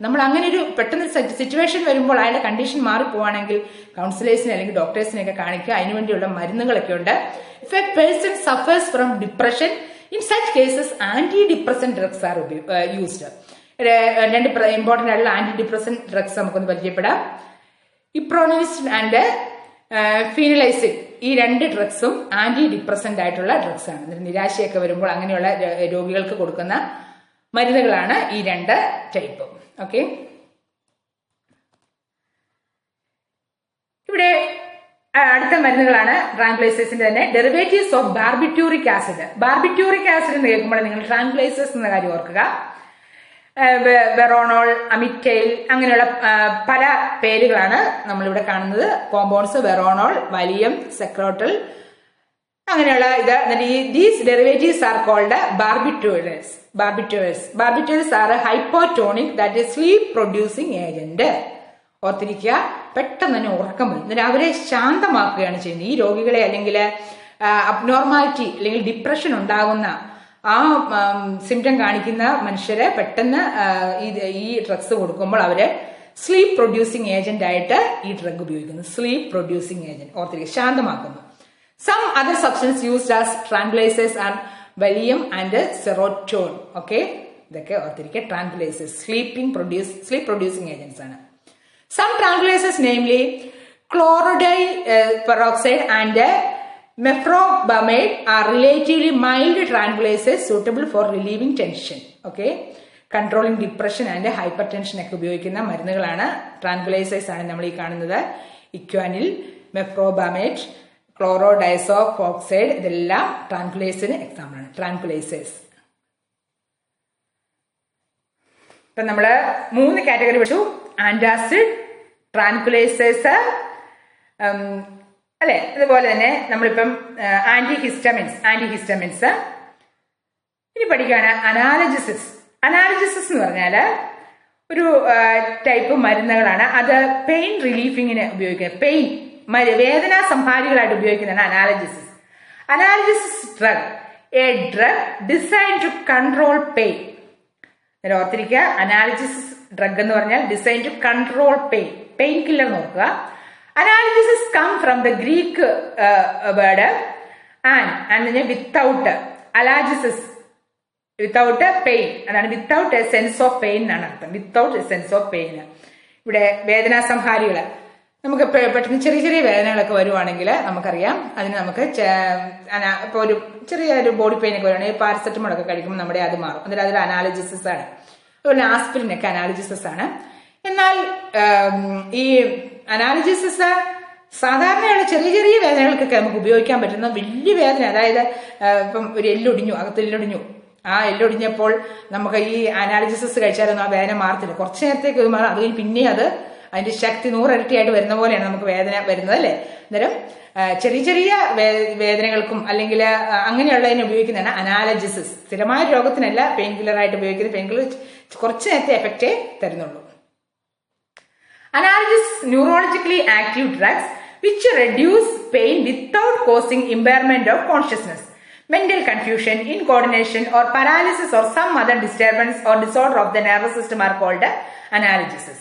നമ്മൾ അങ്ങനെ ഒരു പെട്ടെന്ന് സിറ്റുവേഷൻ വരുമ്പോൾ അയാളുടെ കണ്ടീഷൻ മാറിപ്പോവാണെങ്കിൽ കൗൺസിലേഴ്സിനെ അല്ലെങ്കിൽ ഡോക്ടേഴ്സിനെയൊക്കെ കാണിക്കുക. അതിനുവേണ്ടിയുള്ള മരുന്നുകളൊക്കെ ഉണ്ട്. If a person suffers from depression, in such cases antidepressant drugs are used. രണ്ട് ഇമ്പോർട്ടന്റ് ആയിട്ടുള്ള ആന്റി ഡിപ്രസന്റ് ഡ്രഗ്സ് നമുക്കൊന്ന് പരിചയപ്പെടാം. ഇപ്രോനിസ്റ്റ് ആൻഡ് ഫീനലൈസിൻ, ഈ രണ്ട് ഡ്രഗ്സും ആന്റി ഡിപ്രസന്റ് ആയിട്ടുള്ള ഡ്രഗ്സ് ആണ്. നിരാശയൊക്കെ വരുമ്പോൾ അങ്ങനെയുള്ള രോഗികൾക്ക് കൊടുക്കുന്ന മരുന്നുകളാണ് ഈ രണ്ട് ടൈപ്പും. ഓക്കെ, ഇവിടെ അടുത്ത മരുന്നുകളാണ് ട്രാൻക്വിലൈസേഴ്സിന്റെ തന്നെ derivatives of barbituric acid. Barbituric acid എന്ന് കേൾക്കുമ്പോൾ നിങ്ങൾ ട്രാൻക്വിലൈസേഴ്സ് എന്ന കാര്യം ഓർക്കുക. വെറോണോൾ, അമിറ്റൈൽ, അങ്ങനെയുള്ള പല പേരുകളാണ് നമ്മളിവിടെ കാണുന്നത്. കോമ്പൗണ്ട്സ് വെറോണോൾ, വലിയം, സെക്രോട്ടൽ, അങ്ങനെയുള്ള these derivatives are called barbiturates. Barbiturates are hypotonic, that is sleep producing agent. ഓർത്തിരിക്കുക, പെട്ടെന്ന് തന്നെ ഉറക്കം വരും. എന്നിട്ട് അവരെ ശാന്തമാക്കുകയാണ് ചെയ്യുന്നത്. ഈ രോഗികളെ അല്ലെങ്കിൽ അബ്നോർമാലിറ്റി അല്ലെങ്കിൽ ഡിപ്രഷൻ ഉണ്ടാകുന്ന ആ സിംറ്റം കാണിക്കുന്ന മനുഷ്യരെ പെട്ടെന്ന് ഈ ഡ്രഗ്സ് കൊടുക്കുമ്പോൾ അവര് സ്ലീപ്പ് പ്രൊഡ്യൂസിങ് ഏജന്റ് ആയിട്ട് ഈ ഡ്രഗ് ഉപയോഗിക്കുന്നു. സ്ലീപ്പ് പ്രൊഡ്യൂസിങ് ഏജന്റ് ഓർത്തിരിക്കുക, ശാന്തമാക്കുന്നു. Some other substances used as tranquilizers are Valium and Serotonin. Okay, ഇതൊക്കെ ഓർത്തിരിക്കുക. Tranquilizers, sleep producing agents ആണ്. Some tranquilizers, namely chlorodiol peroxide and mefrobromide, are relatively mild tranquilizers suitable for relieving tension. Okay, controlling depression and hypertension ഒക്കെ ഉപയോഗിക്കുന്ന മരുന്നുകളാണ് ട്രാൻക്വിലൈസേഴ്സ് ആണ് നമ്മൾ ഈ കാണുന്നത്. ഇക്വാനിൽ, മെഫ്രോബ്രമൈഡ്, ക്ലോറോഡൈസോഫോക്സൈഡ്, ഇതെല്ലാം ട്രാൻക്വിലൈസറിന് എക്സാമ്പിൾ ആണ്. ട്രാൻക്വിലൈസേഴ്സ് ഇപ്പൊ നമ്മള് 3 കാറ്റഗറി പഠിച്ചു. ആന്റാസിഡ്, ട്രാൻക്വിലൈസേഴ്സ് അല്ലെ. അതുപോലെ തന്നെ നമ്മളിപ്പം ആന്റിഹിസ്റ്റമിൻസ് ഇനി പഠിക്കുകയാണ്. അനാലജസിസ് എന്ന് പറഞ്ഞാല് ഒരു ടൈപ്പ് മരുന്നുകളാണ്. അത് പെയിൻ റിലീഫിങ്ങിന് ഉപയോഗിക്കുന്നത്. പെയിൻ വേദനാ സംഹാരികളായിട്ട് ഉപയോഗിക്കുന്നതാണ് analgesics drug, a drug design to control pain. ഓർത്തിരിക്കുക, അനാലജസിസ് ഡ്രഗ് എന്ന് പറഞ്ഞാൽ design to control pain, pain killer നോക്കുക. Analgesics come from the Greek word and without analgesia, without pain, അതാണ് without a sense of pain എന്നാണ് അർത്ഥം. Without a sense of pain. ഇവിടെ വേദനാ സംഹാരികള് നമുക്ക് പെട്ടെന്ന് ചെറിയ ചെറിയ വേദനകളൊക്കെ വരുവാണെങ്കിൽ നമുക്കറിയാം, അതിന് നമുക്ക് ഇപ്പൊ ഒരു ചെറിയൊരു ബോഡി പെയിൻ ഒക്കെ വരുവാണെങ്കിൽ പാരസെറ്റമോൾ ഒക്കെ കഴിക്കുമ്പോൾ നമ്മുടെ അത് മാറും. എന്നിട്ട് അതൊരു അനാലജിസിസ് ആണ്. അതുപോലെ ആസ്പിരിനൊക്കെ അനാലജിസിസ് ആണ്. എന്നാൽ ഈ അനാലജിസിസ് സാധാരണയുള്ള ചെറിയ ചെറിയ വേദനകൾക്കൊക്കെ നമുക്ക് ഉപയോഗിക്കാൻ പറ്റുന്ന വലിയ വേദന, അതായത് ഇപ്പം ഒരു എല്ലൊടിഞ്ഞു, അകത്ത് എല്ലൊടിഞ്ഞു, ആ എല്ലൊടിഞ്ഞപ്പോൾ നമുക്ക് ഈ അനാലജിസിസ് കഴിച്ചാലൊന്നും ആ വേദന മാറത്തില്ല. കുറച്ചു നേരത്തേക്ക് മാറും, അത് കഴിഞ്ഞ് പിന്നെ അതിന്റെ ശക്തി 100 ഇരട്ടിയായിട്ട് വരുന്ന പോലെയാണ് നമുക്ക് വേദന വരുന്നത് അല്ലെ. അന്നേരം ചെറിയ ചെറിയ വേദനകൾക്കും അല്ലെങ്കിൽ അങ്ങനെയുള്ളതിന് ഉപയോഗിക്കുന്നതാണ് അനാലജിസിസ്. സ്ഥിരമായ രോഗത്തിനല്ല പെയിൻ കില്ലർ ആയിട്ട് ഉപയോഗിക്കുന്നത്. പെയിൻ കില്ലർ കുറച്ചു നേരത്തെ എഫക്റ്റേ തരുന്നുള്ളൂ. Analgesics neurologically active drugs which reduce pain without causing impairment of consciousness, mental confusion, incoordination or paralysis or some other disturbance or disorder of the nervous system are called analgesis.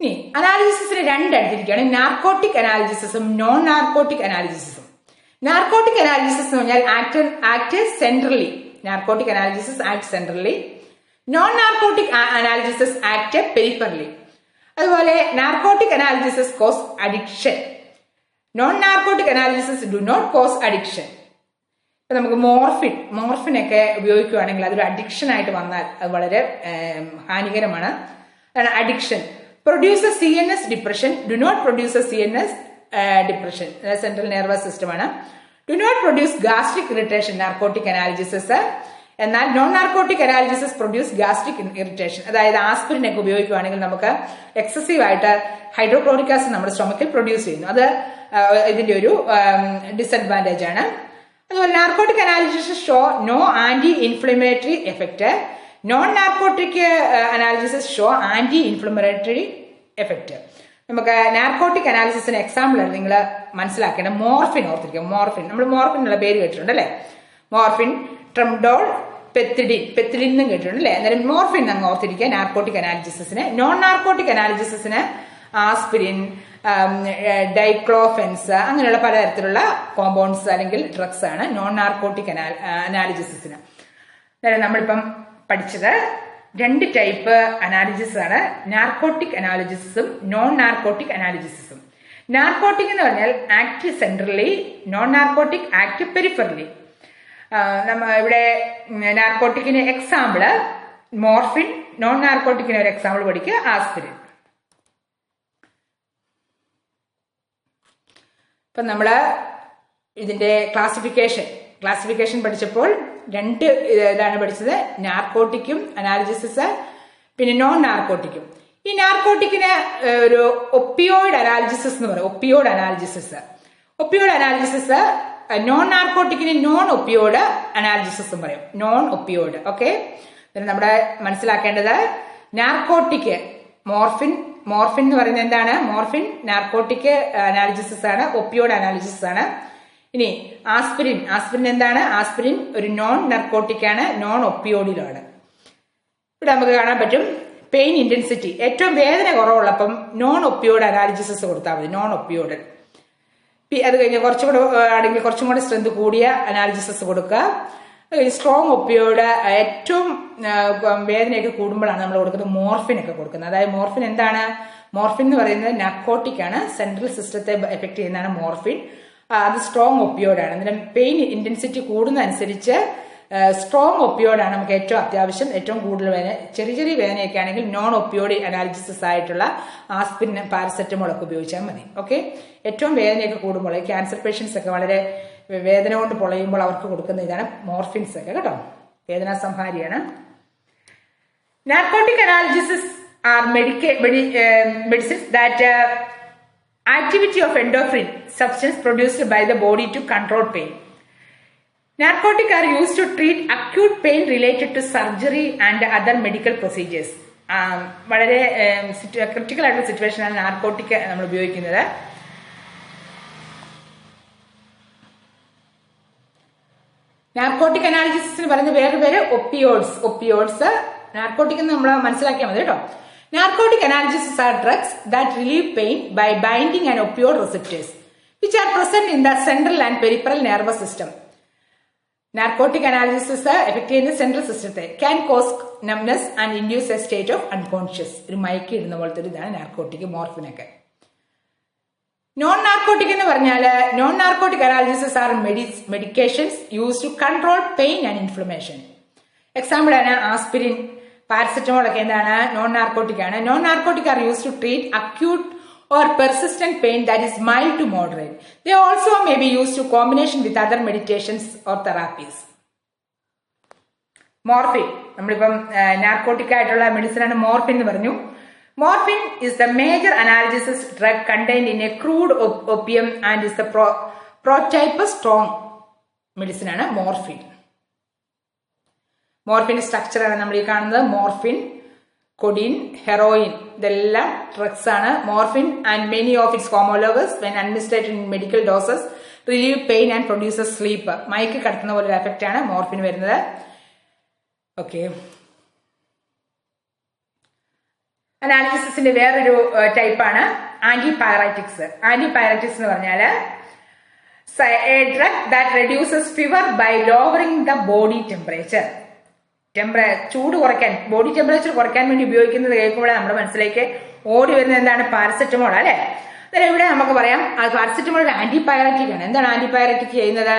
ഇനി അനാലിസിസിന് രണ്ടെടുത്തിരിക്കുകയാണ്, narcotic അനാലിസിസും non narcotic അനാലിസിസും. Narcotic analysis എന്ന് പറഞ്ഞാൽ act centrally. Narcotic analysis act centrally. Non narcotic analysis act peripherally. അതുപോലെ narcotic analysis cause addiction. Non narcotic analysis do not cause addiction. ഇപ്പൊ നമുക്ക് മോർഫിനൊക്കെ ഉപയോഗിക്കുകയാണെങ്കിൽ അതൊരു അഡിക്ഷൻ ആയിട്ട് വന്നാൽ അത് വളരെ ഹാനികരമാണ്. അതാണ് addiction. Produces CNS depression. Do not produce CNS depression. Central nervous system ആണ്. Do not produce gastric irritation. Narcotic analysis. എന്നാൽ non narcotic analysis produce gastric irritation. അതായത് ആസ്പിരിൻ ഒക്കെ ഉപയോഗിക്കുകയാണെങ്കിൽ നമുക്ക് എക്സസീവ് ആയിട്ട് ഹൈഡ്രോക്ലോറിക് ആസിഡ് നമ്മുടെ സ്റ്റൊമക്കിൽ പ്രൊഡ്യൂസ് ചെയ്യുന്നു. അത് ഇതിന്റെ ഒരു ഡിസഡ്വാൻറ്റേജ് ആണ്. അതുപോലെ narcotic analgesics show no anti inflammatory effect. Non narcotic analgesics show anti inflammatory effect. നമുക്ക് നാർക്കോട്ടിക് അനാലിസിസിന് എക്സാമ്പിൾ ആണ് നിങ്ങൾ മനസ്സിലാക്കേണ്ടത്. മോർഫിൻ ഓർത്തിരിക്കുക. നമ്മൾ മോർഫിൻ എന്നുള്ള പേര് കേട്ടിട്ടുണ്ട് അല്ലെ. മോർഫിൻ, ട്രംഡോൾ, പെത്തിഡിൻ എന്നും കേട്ടിട്ടുണ്ട് അല്ലെ. അന്നേരം മോർഫിൻ അങ്ങ് ഓർത്തിരിക്കുക നാർക്കോട്ടിക് അനാലിസിസിന്. നോൺ നാർക്കോട്ടിക് അനാലിസിസിന് ആസ്പിരിൻ, ഡൈക്ലോഫെൻസ്, അങ്ങനെയുള്ള പലതരത്തിലുള്ള കോമ്പൗണ്ട്സ് അല്ലെങ്കിൽ ഡ്രഗ്സ് ആണ് നോൺ നാർക്കോട്ടിക് അനാലിസിസിന്. നമ്മളിപ്പം പഠിച്ചത് രണ്ട് ടൈപ്പ് അനാലിസിസ് ആണ്, നാർക്കോട്ടിക് അനാലിസിസും നോൺ നാർക്കോട്ടിക് അനാലിസിസും. നാർക്കോട്ടിക് എന്ന് പറഞ്ഞാൽ act centrally, non narcotic act peripherally. ഇവിടെ നാർക്കോട്ടിക്കിന് എക്സാമ്പിള് മോർഫിൻ, നോൺ നാർക്കോട്ടിക്കിന് ഒരു എക്സാമ്പിൾ പഠിക്കുക ആസ്പിരിൻ. ഇപ്പൊ നമ്മള് ഇതിന്റെ ക്ലാസിഫിക്കേഷൻ പഠിച്ചപ്പോൾ രണ്ട് ഇതാണ് പഠിച്ചത്, നാർക്കോട്ടിക്കും അനാലിസിസ്, പിന്നെ നോൺ നാർക്കോട്ടിക്കും. ഈ നാർക്കോട്ടിക്കിന് ഒരു ഒപ്പിയോയിഡ് അനാലിസിസ് എന്ന് പറയും. ഒപ്പിയോയിഡ് അനാലിസിസ് നോൺ നാർക്കോട്ടിക്കിന് നോൺ ഒപ്പിയോയിഡ് അനാലിസിസും പറയും. Non opioid. ഓക്കെ, നമ്മുടെ മനസ്സിലാക്കേണ്ടത് നാർക്കോട്ടിക് മോർഫിൻ എന്ന് പറയുന്നത് എന്താണ്? മോർഫിൻ നാർക്കോട്ടിക് അനാലിസിസ് ആണ്, ഒപ്പിയോയിഡ് അനാലിസിസ് ആണ്. ഇനി ആസ്പിരിൻ എന്താണ്? ആസ്പിരിൻ ഒരു നോൺ നർക്കോട്ടിക് ആണ്, നോൺ ഒപ്പിയോയിഡിലാണ്. ഇവിടെ നമുക്ക് കാണാൻ പറ്റും പെയിൻ ഇന്റൻസിറ്റി. ഏറ്റവും വേദന കുറവുള്ളപ്പം നോൺ ഒപ്പിയോയിഡ് അനാലിസിസ് കൊടുത്താൽ മതി, നോൺ ഒപ്പിയോയിഡ്. അത് കഴിഞ്ഞ് കുറച്ചും കൂടെ സ്ട്രെങ്ത് കൂടിയ അനാലിസിസ് കൊടുക്കുക. സ്ട്രോങ് ഒപ്പിയോയിഡ് ഏറ്റവും വേദനയൊക്കെ കൂടുമ്പോഴാണ് നമ്മൾ കൊടുക്കുന്നത് മോർഫിൻ ഒക്കെ കൊടുക്കുന്നത്. അതായത് മോർഫിൻ എന്താണ്? മോർഫിൻ എന്ന് പറയുന്നത് നർക്കോട്ടിക് ആണ്, സെൻട്രൽ സിസ്റ്റത്തെ എഫക്ട് ചെയ്യുന്നതാണ് മോർഫിൻ. അത് സ്ട്രോങ് ഒപ്പിയോയിഡ് ആണ്. അന്നേരം പെയിൻ ഇന്റൻസിറ്റി കൂടുന്നതനുസരിച്ച് സ്ട്രോങ് ഒപ്പിയോയിഡ് ആണ് നമുക്ക് ഏറ്റവും അത്യാവശ്യം. ഏറ്റവും കൂടുതൽ വേദന, ചെറിയ വേദനയൊക്കെ ആണെങ്കിൽ നോൺ ഒപ്പിയോയിഡ് അനാലിസിസ് ആയിട്ടുള്ള ആസ്പിരിൻ, പാരസെറ്റമോൾ ഒക്കെ ഉപയോഗിച്ചാൽ മതി. ഓക്കെ, ഏറ്റവും വേദനയൊക്കെ കൂടുമ്പോൾ ക്യാൻസർ പേഷ്യൻസ് ഒക്കെ വളരെ വേദന കൊണ്ട് പൊളയുമ്പോൾ അവർക്ക് കൊടുക്കുന്ന ഇതാണ് മോർഫിൻസ് ഒക്കെ കേട്ടോ, വേദനാ സംഹാരിയാണ്. Narcotic analysis are medicines that activity of endorphin substance produced by the body to control pain. Narcotics are used to treat acute pain related to surgery and other medical procedures. വളരെ critical ആയിട്ടുള്ള സിറ്റുവേഷനാണ് narcotic നമ്മൾ ഉപയോഗിക്കുന്നത്. Narcotic അനാലിസിസിന് പറയുന്ന വേറെ പേര് opioids. Narcotic എന്ന് നമ്മൾ മനസ്സിലാക്കിയാൽ മതി കേട്ടോ. Narcotic analgesics are drugs that relieve pain by binding an opioid receptors, which are present in the central and peripheral nervous system. Narcotic analgesics affect the central system, can cause numbness and induce a state of unconscious. ഒരു മയക്കി ഇടുന്ന പോലത്തെ ഒരു ഇതാണ് narcotic, മോർഫിനൊക്കെ. Non narcotic എന്ന് പറഞ്ഞാൽ non narcotic analysis are medications use to control pain and inflammation. Example ആണ് aspirin, paracetamol ഒക്കെ എന്താണ്? നോൺ നാർക്കോട്ടിക് ആണ്. Non narcotic are use to treat acute or persistent pain that is mild to moderate. They also may be used to combination with other medications or therapies. Morphine, നമ്മളിപ്പം narcotic ആയിട്ടുള്ള medicine ആണ് morphine എന്ന് പറഞ്ഞു. Morphine is the major analgesic drug contained in a crude opium and is the prototype strong medicine ആണ് morphine. Morphine structure ആണ് നമ്മൾ ഈ കാണുന്നത്. മോർഫിൻ, കൊഡിൻ, ഹെറോയിൻ ഇതെല്ലാം ഡ്രഗ്സ് ആണ്. Morphine and many of its homologous when administrated in medical doses relieve pain and produces sleep. മയക്ക് കടത്തുന്ന പോലെ ഒരു എഫക്റ്റ് ആണ് മോർഫിൻ വരുന്നത്. ഓക്കെ, അനാലിസിസിന്റെ വേറൊരു ടൈപ്പാണ് ആന്റിപൈററ്റിക്സ്. ആന്റിപൈററ്റിക്സ് എന്ന് പറഞ്ഞാല് a drug that reduces fever by lowering the body temperature. ചൂട് കുറയ്ക്കാൻ, ബോഡി ടെമ്പറേച്ചർ കുറയ്ക്കാൻ വേണ്ടി ഉപയോഗിക്കുന്നത് കേൾക്കുമ്പോൾ നമ്മുടെ മനസ്സിലേക്ക് ഓടി വരുന്നത് എന്താണ്? പാരസെറ്റമോൾ അല്ലെ. അന്നേരം ഇവിടെ നമുക്ക് പറയാം പാരസെറ്റമോൾ ഒരു ആന്റിപൈററ്റിക് ആണ്. എന്താണ് ആന്റിപൈററ്റിക് ചെയ്യുന്നത്?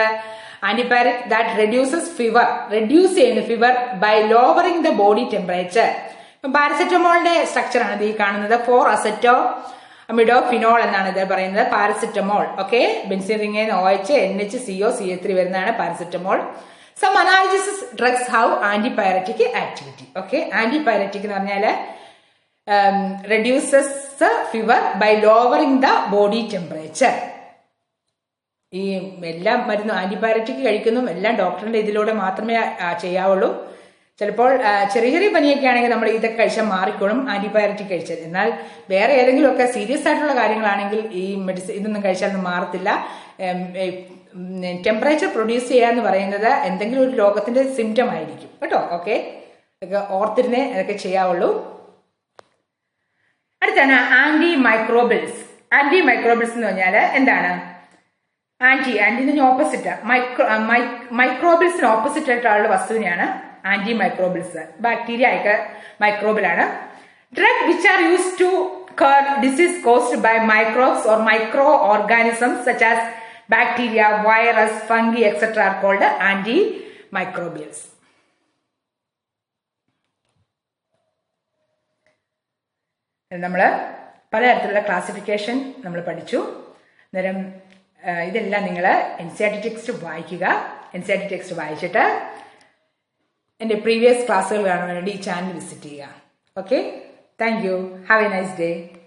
Antipyretic that reduces fever, reduce ചെയ്യുന്നു fever by lowering the body temperature. ഇപ്പം പാരസെറ്റമോളിന്റെ സ്ട്രക്ചർ ആണ് ഇത് ഈ കാണുന്നത്. 4-അസറ്റോഅമിഡോഫിനോൾ എന്നാണ് ഇത് പറയുന്നത്. Paracetamol okay, benzene ring OH NH CO3 വരുന്നതാണ് paracetamol. Some analysis drugs have antipyretic activity. Okay, antipyretic എന്ന് പറഞ്ഞാല് reduces fever by lowering the body temperature. ഈ എല്ലാം മരുന്നും ആന്റിബയോട്ടിക് കഴിക്കുന്നതും എല്ലാം ഡോക്ടറിന്റെ ഇതിലൂടെ മാത്രമേ ചെയ്യാവുള്ളൂ. ചിലപ്പോൾ ചെറിയ ചെറിയ പനിയൊക്കെ ആണെങ്കിൽ നമ്മൾ ഇതൊക്കെ കഴിച്ചാൽ മാറിക്കോളും ആന്റിബയോട്ടിക് കഴിച്ചാൽ. എന്നാൽ വേറെ ഏതെങ്കിലുമൊക്കെ സീരിയസ് ആയിട്ടുള്ള കാര്യങ്ങളാണെങ്കിൽ ഈ മെഡിസിൻ ഇതൊന്നും കഴിച്ചാലൊന്നും മാറത്തില്ല. ടെമ്പറേച്ചർ പ്രൊഡ്യൂസ് ചെയ്യുക എന്ന് പറയുന്നത് എന്തെങ്കിലും ഒരു രോഗത്തിന്റെ സിംറ്റം ആയിരിക്കും കേട്ടോ. ഓക്കെ, ഇതൊക്കെ ഓർത്തിരുന്നേ അതൊക്കെ ചെയ്യാവുള്ളൂ. അടുത്താണ് ആന്റി മൈക്രോബിൾസ്. ആന്റി മൈക്രോബിൾസ് എന്ന് പറഞ്ഞാൽ എന്താണ്? ആന്റിന് ഓപ്പോസിറ്റ് മൈക്രോബിൾസിന് ഓപ്പോസിറ്റ് ആയിട്ടുള്ള വസ്തുവിനെയാണ് ആന്റി മൈക്രോബിൾസ്. ബാക്ടീരിയ ഒക്കെ മൈക്രോബിലാണ്. Drug which are use to cure disease caused by microbes or microorganisms such as bacteria, virus, fungi, etc. are called antimicrobials. നമ്മൾ പലതരത്തിലുള്ള ക്ലാസിഫിക്കേഷൻ നമ്മൾ പഠിച്ചു. അന്നേരം ഇതെല്ലാം നിങ്ങൾ NCERT ടെക്സ്റ്റ് വായിക്കുക. NCERT ടെക്സ്റ്റ് വായിച്ചിട്ട് എൻ്റെ പ്രീവിയസ് ക്ലാസ്സുകൾ കാണാൻ വേണ്ടി ഈ ചാനൽ വിസിറ്റ് ചെയ്യുക. Okay, thank you. Have A nice day.